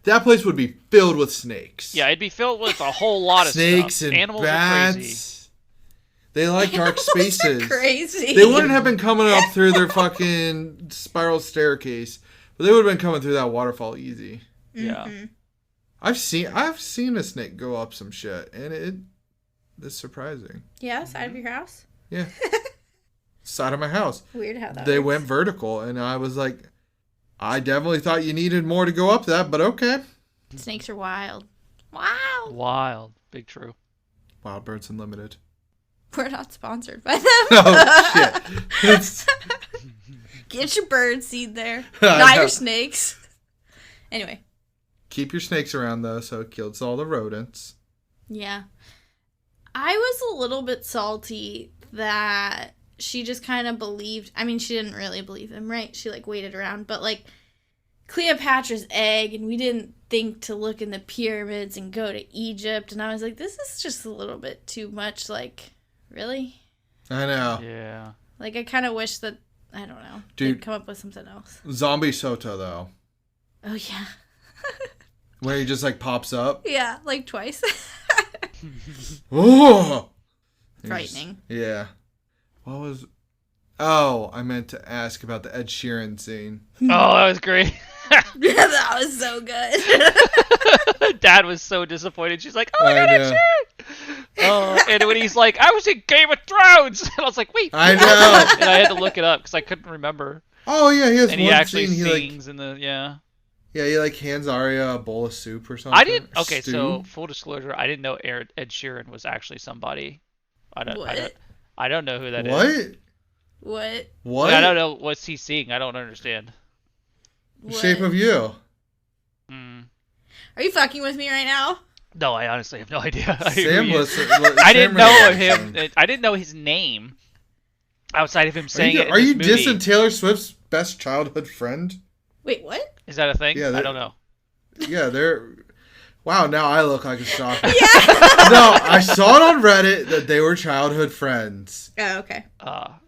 A: that place would be filled with snakes.
B: Yeah, it'd be filled with a whole lot of
A: snakes
B: stuff.
A: and
B: Animals
A: bats.
B: are crazy.
A: They like dark spaces.
C: Crazy.
A: They wouldn't have been coming up through their fucking spiral staircase, but they would have been coming through that waterfall easy.
B: Yeah.
A: I've seen a snake go up some shit, and it's surprising.
C: Yeah, side of your house.
A: Yeah, side of my house.
C: Weird how that.
A: They
C: works.
A: went vertical, and I was like, I definitely thought you needed more to go up that, but okay.
C: Snakes are wild. Wow.
B: Wild. Big true.
A: Wild Birds Unlimited.
C: We're not sponsored by them.
A: Oh shit! It's,
C: Get your bird seed there.
A: I
C: Not
A: know.
C: your snakes. Anyway.
A: keep your snakes around though, so it kills all the rodents.
C: Yeah. I was a little bit salty that she just kind of believed. I mean, she didn't really believe him, right? She like waited around, but like Cleopatra's egg, and we didn't think to look in the pyramids and go to Egypt. And I was like, this is just a little bit too much. Like, really?
A: I know.
B: Yeah.
C: Like, I kind of wish that, I don't know,
A: Dude.
C: they'd come up with something else.
A: Zombie Soto, though.
C: Oh, yeah.
A: Where he just, like, pops up.
C: Yeah, like twice.
A: Oh!
C: Frightening.
A: Yeah. What was... Oh, I meant to ask about the Ed Sheeran scene.
B: Oh, that was great.
C: That was so good.
B: Dad was so disappointed. She's like, "Oh my god,
A: I
B: Ed
A: know.
B: Sheeran!" And when he's like, "I was in Game of Thrones," and I was like, "Wait."
A: I know.
B: And I had to look it up because I couldn't remember.
A: Oh, yeah, he has
B: And
A: one
B: he actually
A: scene.
B: sings in the
A: He, like, hands Arya a bowl of soup or something.
B: I didn't.
A: Or
B: Okay,
A: stew.
B: so full disclosure, I didn't know Ed Sheeran was actually somebody. I don't know who that is.
A: What?
C: What?
B: I don't know what's he singing. I don't understand.
A: The Shape of You.
C: Are you fucking with me right now?
B: No, I honestly have no idea.
A: Sam
B: I didn't know him. I didn't know his name outside of him saying it.
A: Are you
B: movie.
A: dissing Taylor Swift's best childhood friend?
C: Wait, what?
B: Is that a thing?
A: Yeah,
B: I don't know.
A: Yeah, they're... Wow, now I look like a stalker. No, I saw it on Reddit that they were childhood friends.
C: Oh, okay.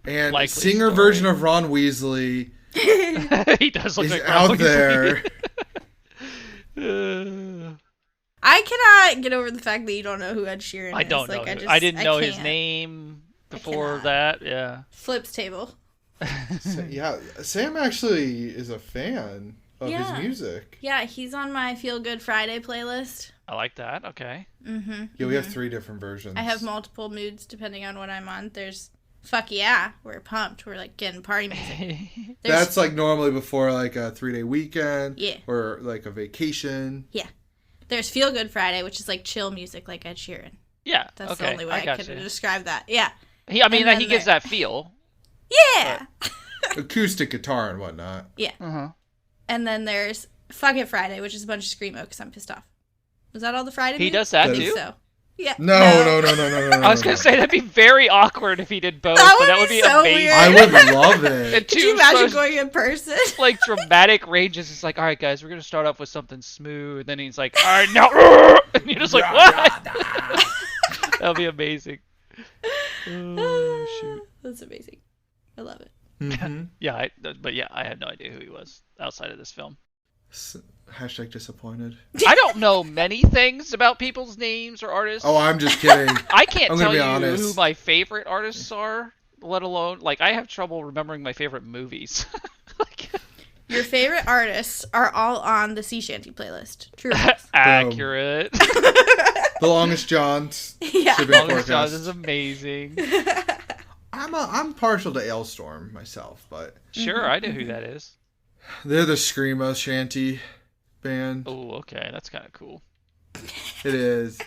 A: And
B: likely
A: singer
B: story.
A: version of Ron Weasley
B: He does look
A: is
B: like
A: out
B: Ron
A: there.
B: Weasley.
C: I cannot get over the fact that you don't know who Ed Sheeran is.
B: I don't know.
C: Like,
B: I didn't know his
C: can't.
B: name before
C: cannot.
B: that. Yeah.
C: Flips table.
A: Yeah, Sam actually is a fan of
C: Yeah.
A: his music.
C: Yeah, he's on my Feel Good Friday playlist.
B: I like that. Okay.
C: Mm-hmm.
A: Yeah, we have 3 different versions.
C: I have multiple moods depending on what I'm on. There's fuck yeah, we're pumped. We're like getting party music.
A: That's like normally before like a 3-day weekend.
C: Yeah.
A: Or like a vacation.
C: Yeah. There's Feel Good Friday, which is like chill music like Ed Sheeran.
B: Yeah.
C: That's
B: okay.
C: the only way I could describe that. Yeah.
B: I mean,
C: And then
B: he gives that feel.
C: Yeah.
A: Acoustic guitar and whatnot.
C: Yeah.
B: Uh-huh.
C: And then there's Fuck It Friday, which is a bunch of screamo because I'm pissed off. Was that all the Friday?
B: He
C: moods?
B: does that
C: I think
B: too?
C: So. Yeah.
A: No.
B: I was going to say that'd be very awkward if he did both,
C: That
B: but that
C: would
B: would
C: be
B: be
C: so
B: amazing.
C: weird.
A: I would love it.
B: And
C: Could you
B: two
C: imagine
B: such,
C: going in person?
B: like dramatic ranges? It's like, all right, guys, we're going to start off with something smooth. Then he's like, all right, now, and you're just like, what? That'll be amazing. Oh shoot.
C: That's amazing. I love it.
A: Mm-hmm.
B: Yeah, I had no idea who he was outside of this film.
A: Hashtag disappointed.
B: I don't know many things about people's names or artists.
A: Oh, I'm just kidding.
B: I can't
A: I'm
B: tell
A: gonna
B: you
A: be honest.
B: who my favorite artists are, let alone, like, I have trouble remembering my favorite movies. Like,
C: Your favorite artists are all on the Sea Shanty playlist. True. or false?
B: accurate.
A: The Longest Johns.
C: Yeah.
A: Shipping
B: Longest Johns
A: Forecast.
B: is amazing.
A: I'm partial to Ailstorm myself, but
B: Sure, I know who that is.
A: they're the screamo shanty band.
B: Oh, okay, that's kind of cool.
A: It is.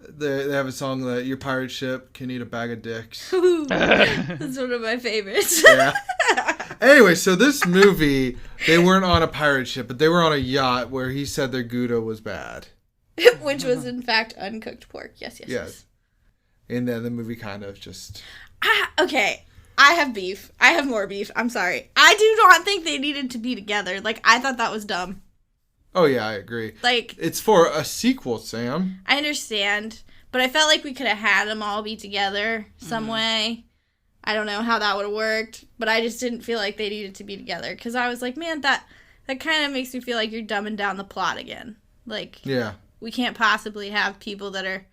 A: They have a song that your pirate ship can eat a bag of dicks.
C: Ooh, that's one of my favorites.
A: Yeah. Anyway, so this movie, they weren't on a pirate ship, but they were on a yacht where he said their Gouda was bad.
C: Which was, in fact, uncooked pork. Yes.
A: Yes. And then the movie kind of just...
C: Okay. I have beef. I have more beef. I'm sorry. I do not think they needed to be together. Like, I thought that was dumb.
A: Oh, yeah, I agree.
C: Like,
A: It's for a sequel, Sam.
C: I understand, but I felt like we could have had them all be together some way. I don't know how that would have worked, but I just didn't feel like they needed to be together because I was like, man, that kind of makes me feel like you're dumbing down the plot again. Like,
A: Yeah.
C: we can't possibly have people that are,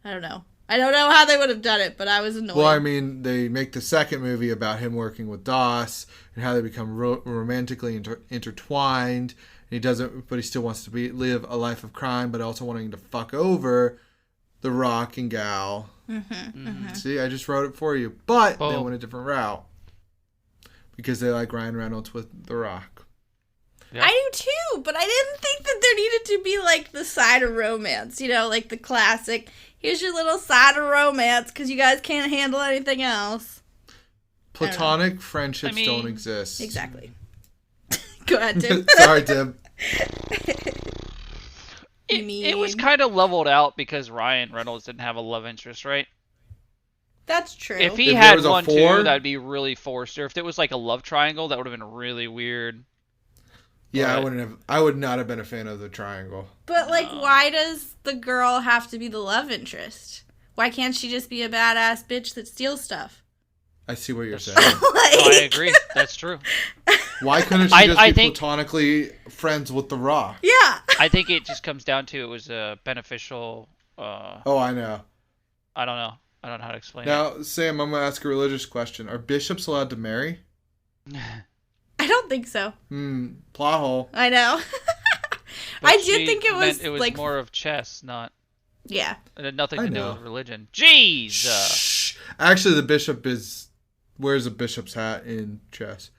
C: I don't know. I don't know how they would have done it, but I was annoyed.
A: Well, I mean, they make the second movie about him working with Doss and how they become romantically intertwined. And he doesn't, but he still wants to live a life of crime, but also wanting to fuck over the Rock and Gal. See, I just wrote it for you, but they went a different route because they like Ryan Reynolds with the Rock.
B: Yeah.
C: I do too, but I didn't think that there needed to be like the side of romance, you know, like the classic. Here's your little side of romance because you guys can't handle anything else.
A: Platonic friendships don't exist.
C: Exactly. Go ahead, Tim.
A: Sorry, Tim.
B: It was kind of leveled out because Ryan Reynolds didn't have a love interest, right?
C: That's true.
B: If he
A: If there
B: had
A: was a
B: one
A: four-
B: too, that'd be really forced. Or if it was like a love triangle, that would have been really weird.
A: Yeah,
B: But-
A: I would not have been a fan of the triangle.
C: But, like, why does the girl have to be the love interest? Why can't she just be a badass bitch that steals stuff?
A: I see what you're
B: That's
A: saying.
B: true. No, I agree. That's true.
A: Why couldn't she just be platonically friends with The Rock?
C: Yeah.
B: I think it just comes down to it was a beneficial.
A: Oh, I know.
B: I don't know. I don't know how to explain it.
A: Now, Sam, I'm going to ask a religious question. Are bishops allowed to marry?
C: I don't think so.
A: Plot hole.
C: I know.
B: But
C: I did think it was like
B: more of chess, not.
C: Yeah.
B: It had nothing to do with religion. Jeez.
A: Shh. Actually, the bishop wears a bishop's hat in chess.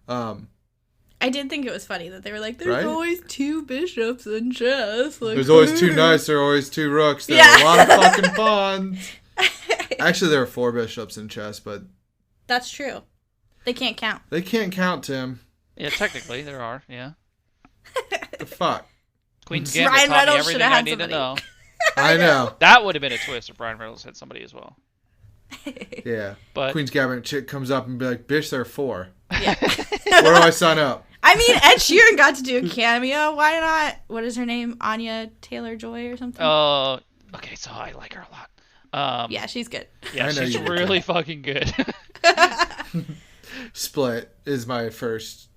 C: I did think it was funny that they were like, there's
A: Right?
C: always 2 bishops in chess. Like,
A: There's always 2 knights, there are always 2 rooks, there are a lot of fucking pawns. Actually, there are 4 bishops in chess, but...
C: That's true. They can't count.
A: They can't count, Tim.
B: Yeah, technically there are. Yeah.
A: The fuck?
B: Queen's Gambit
C: Ryan
B: taught me
C: Reynolds
B: everything
C: should've
B: I
C: had
B: need to know.
A: I know.
B: That would have been a twist if Ryan Reynolds had somebody as well.
A: Yeah.
B: But
A: Queen's Gambit chick comes up and be like, bitch, there are 4.
C: Yeah.
A: Where do I sign up?
C: I mean, Ed Sheeran got to do a cameo. Why not? What is her name? Anya Taylor-Joy or something?
B: oh, okay, so I like her a lot.
C: Yeah, she's good.
B: Yeah,
A: I know
B: she's
A: you do.
B: really fucking good.
A: Split is my first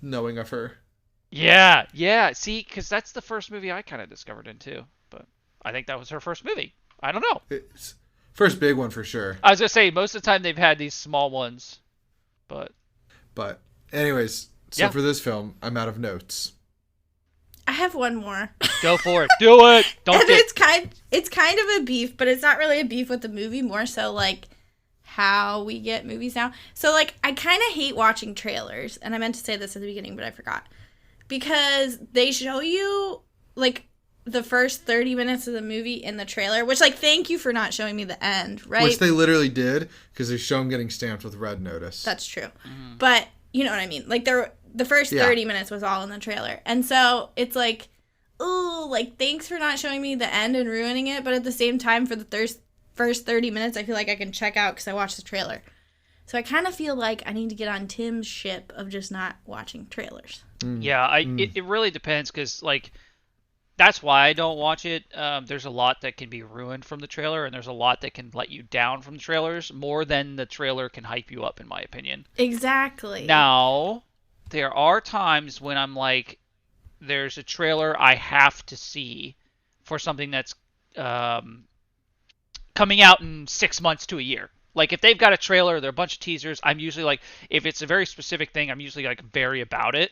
A: knowing of her.
B: Yeah. See, because that's the first movie I kind of discovered in too. But I think that was her first movie. I don't know.
A: It's first big one for sure.
B: I was gonna say most of the time they've had these small ones, but
A: anyways, so
B: Yeah.
A: for this film, I'm out of notes.
C: I have one more.
B: go for it. Do it. Don't
C: And
B: get.
C: it's kind of a beef, but it's not really a beef with the movie, more so like how we get movies now. So like I kind of hate watching trailers, and I meant to say this at the beginning, but I forgot. Because they show you like the first 30 minutes of the movie in the trailer, which like thank you for not showing me the end, right?
A: Which they literally did because they show him getting stamped with red notice.
C: That's true. But you know what I mean? Like the first 30 minutes was all in the trailer. And so it's like, ooh, like thanks for not showing me the end and ruining it, but at the same time for the first 30 minutes I feel like I can check out cuz I watched the trailer. So I kind of feel like I need to get on Tim's ship of just not watching trailers.
B: Yeah, it really depends because like that's why I don't watch it. There's a lot that can be ruined from the trailer, and there's a lot that can let you down from the trailers more than the trailer can hype you up, in my opinion.
C: Exactly.
B: Now, there are times when I'm like, there's a trailer I have to see for something that's coming out in 6 months to a year. Like if they've got a trailer, there are a bunch of teasers. I'm usually like, if it's a very specific thing, I'm usually like very about it.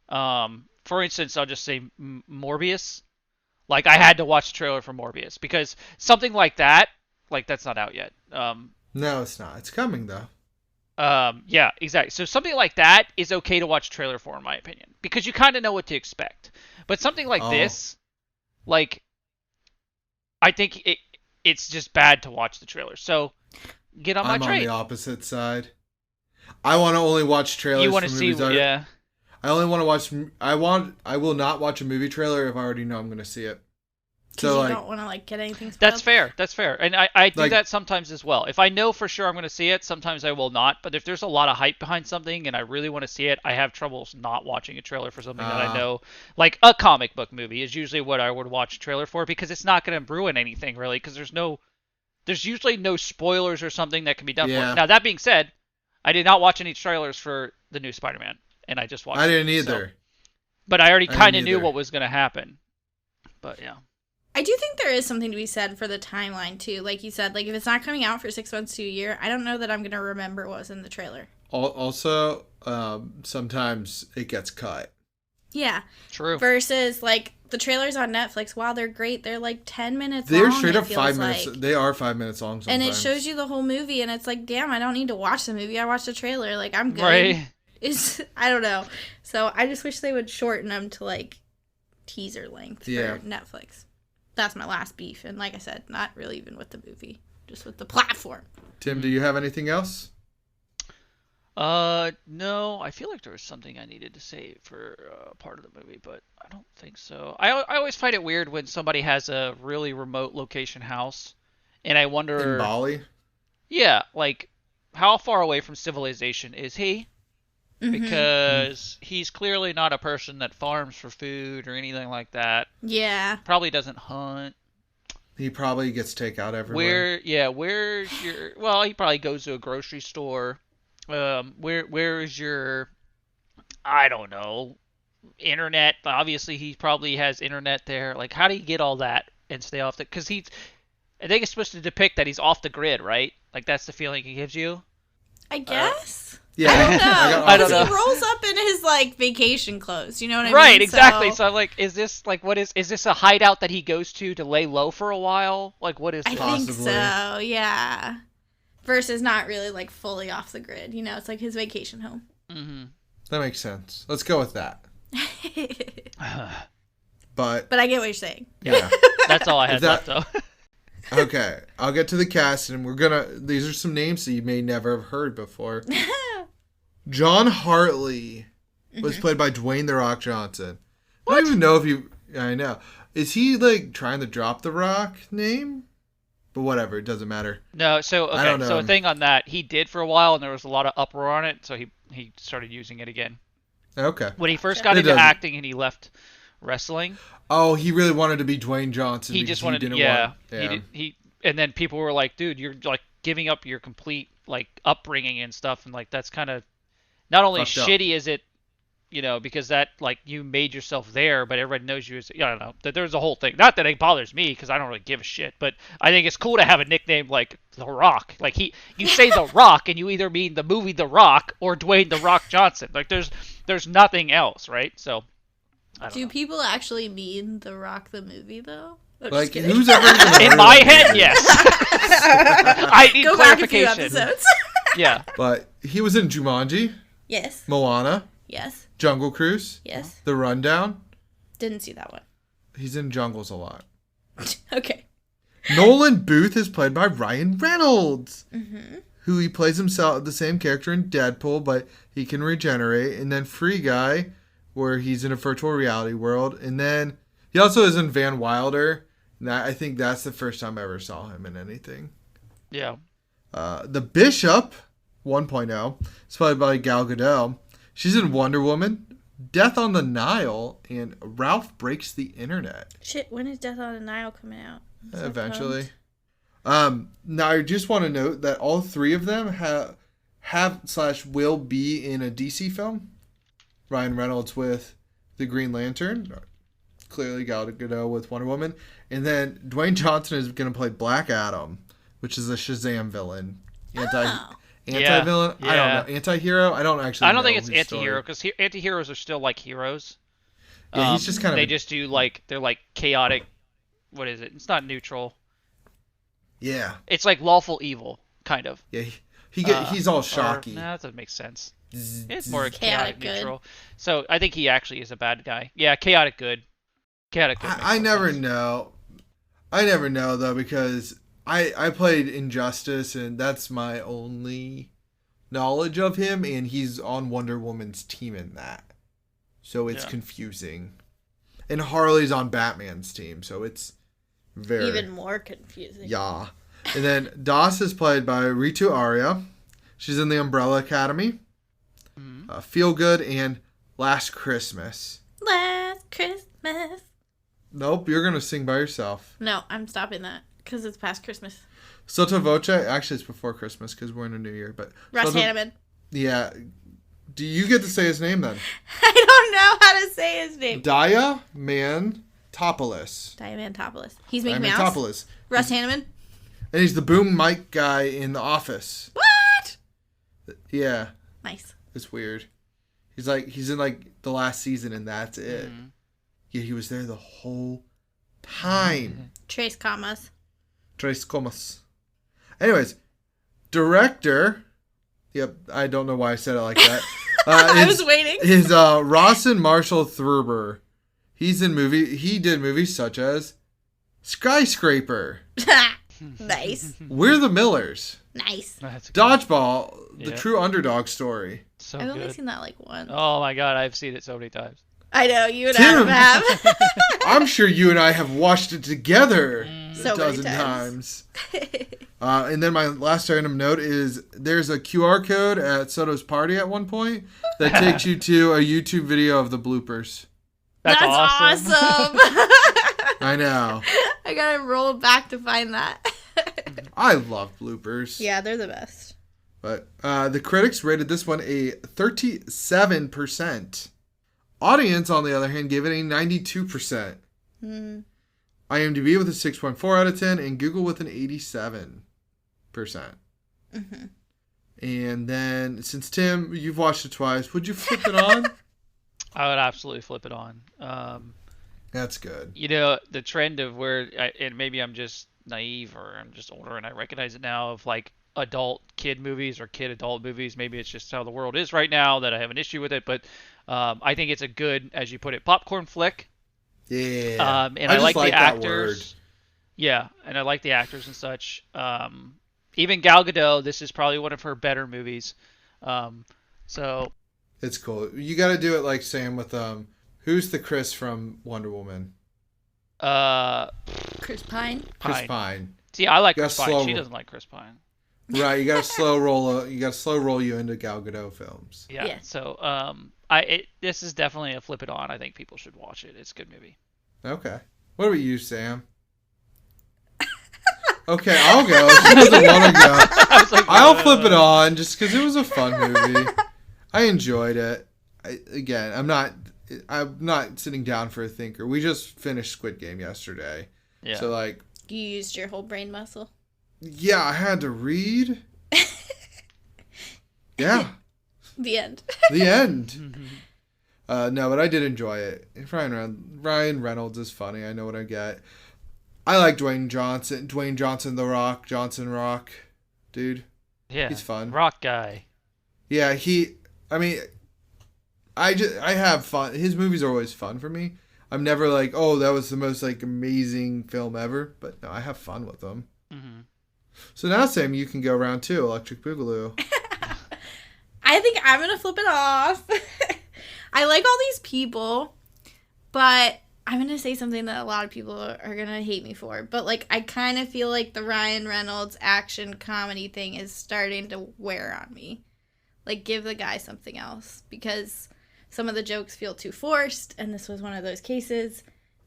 B: For instance, I'll just say Morbius. Like I had to watch the trailer for Morbius because something like that's not out yet.
A: No, it's not. It's coming though.
B: Yeah, exactly. So something like that is okay to watch a trailer for, in my opinion, because you kind of know what to expect. But something like this, like, I think it's just bad to watch the trailer. So get on my
A: I'm
B: train.
A: on the opposite side. I want to only watch trailers.
B: You want to
A: for
B: see,
A: movies
B: yeah.
A: I only want to watch. I will not watch a movie trailer if I already know I'm going to see it.
C: Because
A: So
C: you
A: like,
C: don't want to like get anything spoiled.
B: That's fair. That's fair. And I do
A: Like-
B: that sometimes as well. If I know for sure I'm going to see it, sometimes I will not. But if there's a lot of hype behind something and I really want to see it, I have troubles not watching a trailer for something that I know. Like a comic book movie is usually what I would watch a trailer for because it's not going to ruin anything really because there's usually no spoilers or something that can be done for
A: Yeah.
B: it. Now that being said, I did not watch any trailers for the new Spider-Man and I just watched
A: I didn't
B: it,
A: either.
B: but I already
A: I didn't
B: kind of knew
A: either.
B: what was going to happen. But yeah.
C: I do think there is something to be said for the timeline too. Like you said, like if it's not coming out for 6 months to a year, I don't know that I'm gonna remember what was in the trailer.
A: Also, sometimes it gets cut.
C: Yeah.
B: True.
C: Versus like the trailers on Netflix, while they're great, they're like 10 minutes
A: They're
C: long.
A: straight
C: it
A: up
C: feels
A: 5 minutes.
C: like.
A: They are 5 minutes long sometimes.
C: And it shows you the whole movie, and it's like, damn, I don't need to watch the movie. I watched the trailer. Like I'm good.
B: Right.
C: It's I don't know. So I just wish they would shorten them to like teaser length for Netflix. That's my last beef, and like I said, not really even with the movie, just with the platform.
A: Tim, do you have anything else?
B: No, I feel like there was something I needed to say for part of the movie, but I don't think so. I always find it weird when somebody has a really remote location house, and I wonder.
A: In Bali?
B: Yeah, like how far away from civilization is he? Because he's clearly not a person that farms for food or anything like that.
C: Yeah.
B: Probably doesn't hunt.
A: He probably gets takeout everywhere.
B: Where's your? Well, he probably goes to a grocery store. Where is your? I don't know. Internet. Obviously, he probably has internet there. Like, how do you get all that and stay off the? Because he's. I think it's supposed to depict that he's off the grid, right? Like that's the feeling he gives you.
C: I guess.
A: Yeah,
B: I don't know.
C: He rolls up in his like vacation clothes. You know what I mean?
B: Right, exactly. So I'm like, is this like is this a hideout that he goes to lay low for a while? Like, what is this?
C: I think so. Yeah. Versus not really like fully off the grid. You know, it's like his vacation home.
B: Mm-hmm.
A: That makes sense. Let's go with that. But
C: I get what you're saying.
A: Yeah.
B: That's all I had left, though.
A: Okay, I'll get to the cast, and these are some names that you may never have heard before. John Hartley was played by Dwayne "The Rock" Johnson. What? I don't even know if I know. Is he, like, trying to drop The Rock name? But whatever, it doesn't matter.
B: No, so,
A: I don't
B: okay,
A: know.
B: so a thing on that, he did for a while, and there was a lot of uproar on it, so he started using it again.
A: Okay.
B: When he first got into acting and he left wrestling.
A: Oh, he really wanted to be Dwayne Johnson.
B: He just wanted to, and then people were like, dude, you're like giving up your complete like upbringing and stuff, and like that's kind of not only shitty as it, you know, because that like you made yourself there, but everybody knows you as, I don't know, that there's a whole thing. Not that it bothers me because I don't really give a shit, but I think it's cool to have a nickname like The Rock. Like you say The Rock and you either mean the movie The Rock or Dwayne The Rock Johnson. Like there's nothing else, right? So.
C: Do people actually mean The Rock the movie though?
A: Like who's ever
B: in my head? Yes. I need clarification.
C: Back a few episodes.
B: Yeah.
A: But he was in Jumanji.
C: Yes.
A: Moana.
C: Yes.
A: Jungle Cruise.
C: Yes.
A: The Rundown.
C: Didn't see that one.
A: He's in Jungles a lot.
C: Okay.
A: Nolan Booth is played by Ryan Reynolds, who he plays himself the same character in Deadpool, but he can regenerate. And then Free Guy, where he's in a virtual reality world. And then he also is in Van Wilder. And I think that's the first time I ever saw him in anything.
B: Yeah.
A: The Bishop 1.0 is played by Gal Gadot. She's in Wonder Woman, Death on the Nile, and Ralph Breaks the Internet.
C: Shit, when is Death on the Nile coming out?
A: Eventually. Now, I just want to note that all three of them have/will be in a DC film. Ryan Reynolds with the Green Lantern, clearly Gal Gadot with Wonder Woman, and then Dwayne Johnson is going to play Black Adam, which is a Shazam villain. Anti-villain?
B: Yeah.
A: I don't know. Anti-hero? I don't
B: think it's anti-hero because anti-heroes are still like heroes.
A: Yeah, he's just kind of...
B: They just do like... They're like chaotic... What is it? It's not neutral.
A: Yeah.
B: It's like lawful evil, kind of.
A: Yeah, he's all shocky.
B: No, that doesn't make sense. It's more chaotic neutral. So I think he actually is a bad guy. Yeah, chaotic good. Chaotic good.
A: I never know. I never know, though, because I played Injustice, and that's my only knowledge of him, and he's on Wonder Woman's team in that. So it's confusing. And Harley's on Batman's team, so it's very...
C: Even more confusing.
A: Yeah. And then Doss is played by Ritu Arya. She's in The Umbrella Academy, Feel Good, and Last Christmas.
C: Last Christmas.
A: Nope, you're going to sing by yourself.
C: No, I'm stopping that because it's past Christmas.
A: Sotto Voce, actually it's before Christmas because we're in a new year. But
C: Russ Hanneman.
A: Yeah. Do you get to say his name then?
C: I don't know how to say his name.
A: Diamantopoulos.
C: Diamantopoulos. He's Mickey Mouse. Russ Hanneman.
A: And he's the boom mic guy in The Office.
C: What?
A: Yeah.
C: Nice.
A: It's weird. He's in like the last season and that's it. Yeah, he was there the whole time.
C: Tres Comas.
A: Anyways, director. Yep, I don't know why I said it like that.
C: I was waiting.
A: Is Rawson Marshall Thurber. He did movies such as Skyscraper.
C: Nice.
A: We're the Millers.
C: Nice.
A: Dodgeball, the true underdog story.
B: So
C: I've
B: good.
C: only seen that like once.
B: Oh my god, I've seen it so many times.
C: I know, you and Adam have.
A: I'm sure you and I have watched it together
C: so
A: a dozen times. And then my last random note is there's a QR code at Soto's party at one point that takes you to a YouTube video of the bloopers.
C: That's awesome.
A: I know.
C: I gotta roll back to find that.
A: I love bloopers.
C: Yeah, they're the best.
A: But the critics rated this one a 37%. Audience, on the other hand, gave it a 92%. IMDb with a 6.4 out of 10, and Google with an 87%. And then, since Tim, you've watched it twice, would you flip it on?
B: I would absolutely flip it on.
A: That's good.
B: You know, the trend of where, and maybe I'm just naive or I'm just older and I recognize it now, of like adult kid movies or kid adult movies. Maybe it's just how the world is right now that I have an issue with it, but I think it's a good, as you put it, popcorn flick.
A: Yeah.
B: And I like the actors.
A: Word.
B: Yeah, and I like the actors and such. Even Gal Gadot, this is probably one of her better movies. So
A: it's cool. You got to do it like Sam with who's the Chris from Wonder Woman?
C: Chris Pine.
A: Chris Pine.
B: See, I like Chris Pine. She doesn't like Chris Pine.
A: Right, you got to slow roll. You got to slow roll you into Gal Gadot films.
B: Yeah. So, this is definitely a flip it on. I think people should watch it. It's a good movie.
A: Okay. What about you, Sam? Okay, I'll go. She doesn't want to go. I'll flip it on just because it was a fun movie. I enjoyed it. I'm not sitting down for a thinker. We just finished Squid Game yesterday.
B: Yeah.
A: So like,
C: you used your whole brain muscle.
A: Yeah, I had to read. Yeah.
C: The end.
A: The end. No, but I did enjoy it. Ryan Reynolds is funny. I know what I get. I like Dwayne Johnson, The Rock, Johnson Rock, dude.
B: Yeah,
A: he's fun.
B: Rock guy.
A: Yeah, I have fun. His movies are always fun for me. I'm never like, oh, that was the most like amazing film ever. But no, I have fun with them.
B: Mm-hmm.
A: So now, Sam, you can go round 2, Electric Boogaloo.
C: I think I'm gonna flip it off. I like all these people, but I'm going to say something that a lot of people are going to hate me for. But, like, I kind of feel like the Ryan Reynolds action comedy thing is starting to wear on me. Like, give the guy something else. Because some of the jokes feel too forced, and this was one of those cases.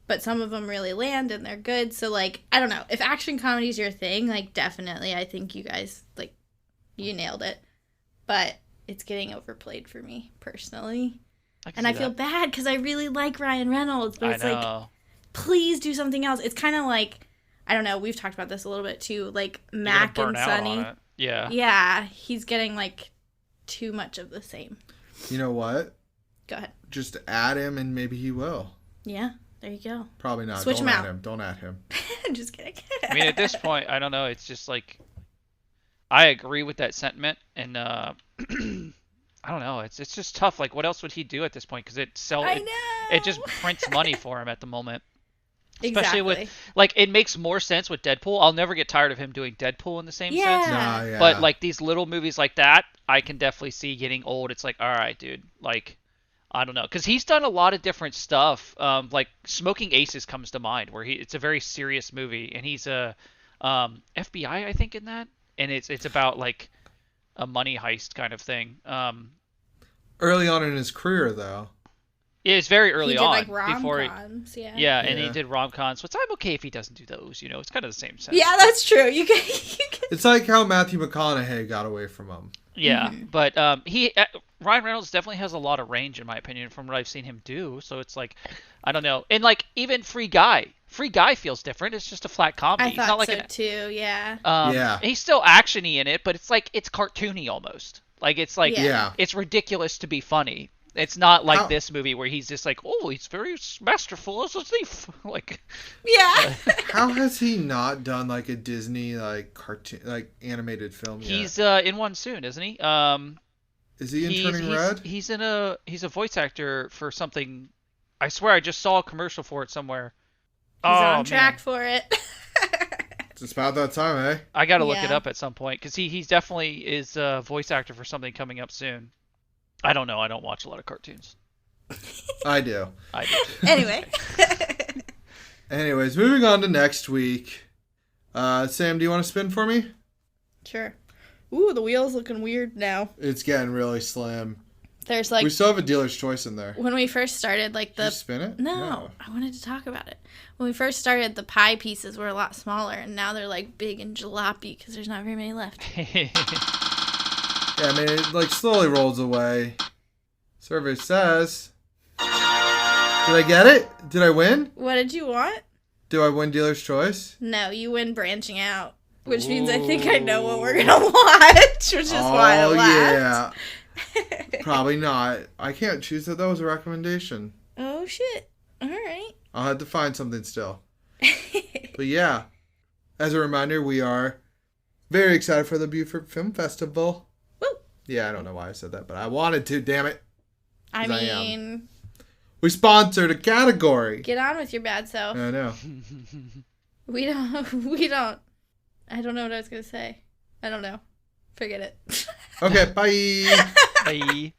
C: But some of them really land, and they're good. So, like, I don't know. If action comedy is your thing, like, definitely, I think you guys, like, you nailed it. But it's getting overplayed for me, personally. I feel bad because I really like Ryan Reynolds, but it's like, please do something else. It's kind of like, I don't know, we've talked about this a little bit too, like Mac and Sonny.
B: Yeah.
C: Yeah, he's getting like too much of the same.
A: You know what?
C: Go ahead.
A: Just add him and maybe he will.
C: Yeah, there you go.
A: Probably not.
C: Switch
A: Don't
C: him
A: add
C: out.
A: him. Don't add him.
C: I'm just kidding.
B: I mean, at this point, I don't know. It's just like, I agree with that sentiment, and I don't know. It's just tough. Like, what else would he do at this point? Because it just prints money for him at the moment. Especially with, like, it makes more sense with Deadpool. I'll never get tired of him doing Deadpool in the same sense.
A: Nah, yeah.
B: But, like, these little movies like that, I can definitely see getting old. It's like, all right, dude. Like, I don't know. Because he's done a lot of different stuff. Like, Smoking Aces comes to mind, where it's a very serious movie. And he's a FBI, I think, in that. And it's about, like, a money heist kind of thing.
A: Early on in his career, though.
B: It's very early on.
C: He did like rom-coms,
B: yeah, and he did rom-coms, which I'm okay if he doesn't do those. You know, it's kind of the same sense.
C: Yeah, that's true. You can.
A: It's like how Matthew McConaughey got away from him.
B: Yeah, but Ryan Reynolds definitely has a lot of range, in my opinion, from what I've seen him do. So it's like, I don't know, and like even Free Guy feels different. It's just a flat comedy.
C: I thought
B: it's not like
C: so too. Yeah.
B: Yeah. He's still actiony in it, but it's like it's cartoony almost. Like it's like it's ridiculous to be funny. It's not like this movie where he's just like, oh, he's very masterful as a thief. Like,
C: yeah.
A: How has he not done like a Disney like cartoon like animated film yet?
B: He's in one soon, isn't he?
A: Is he in Turning Red?
B: He's a voice actor for something. I swear I just saw a commercial for it somewhere.
C: He's on track for it.
A: It's about that time, eh?
B: I gotta look it up at some point because he's definitely is a voice actor for something coming up soon. I don't know. I don't watch a lot of cartoons.
A: I do.
C: Anyway.
A: Anyways, moving on to next week. Sam, do you want to spin for me?
C: Sure. Ooh, the wheel's looking weird now.
A: It's getting really slim.
C: There's like
A: We still have a dealer's choice in there.
C: when we first started, like
A: Did you
C: the
A: spin it?
C: no, I wanted to talk about it. When we first started, the pie pieces were a lot smaller, and now they're like big and jalopy because there's not very many left.
A: Yeah, I mean, it like slowly rolls away. Survey says. Did I get it? Did I win?
C: What did you want?
A: Do I win dealer's choice?
C: No, you win branching out, which means I think I know what we're gonna watch, which is why I laughed.
A: Yeah. Probably not. I can't choose that. That was a recommendation.
C: Oh shit! All right.
A: I'll have to find something still. But yeah, as a reminder, we are very excited for the Beaufort Film Festival.
C: Woo.
A: Yeah, I don't know why I said that, but I wanted to. Damn it!
C: I
A: 'Cause I am.
C: mean,
A: We sponsored a category.
C: get on with your bad self.
A: I know.
C: We don't. We don't. I don't know what I was gonna say. I don't know. Forget it.
A: Okay, bye.
B: Bye.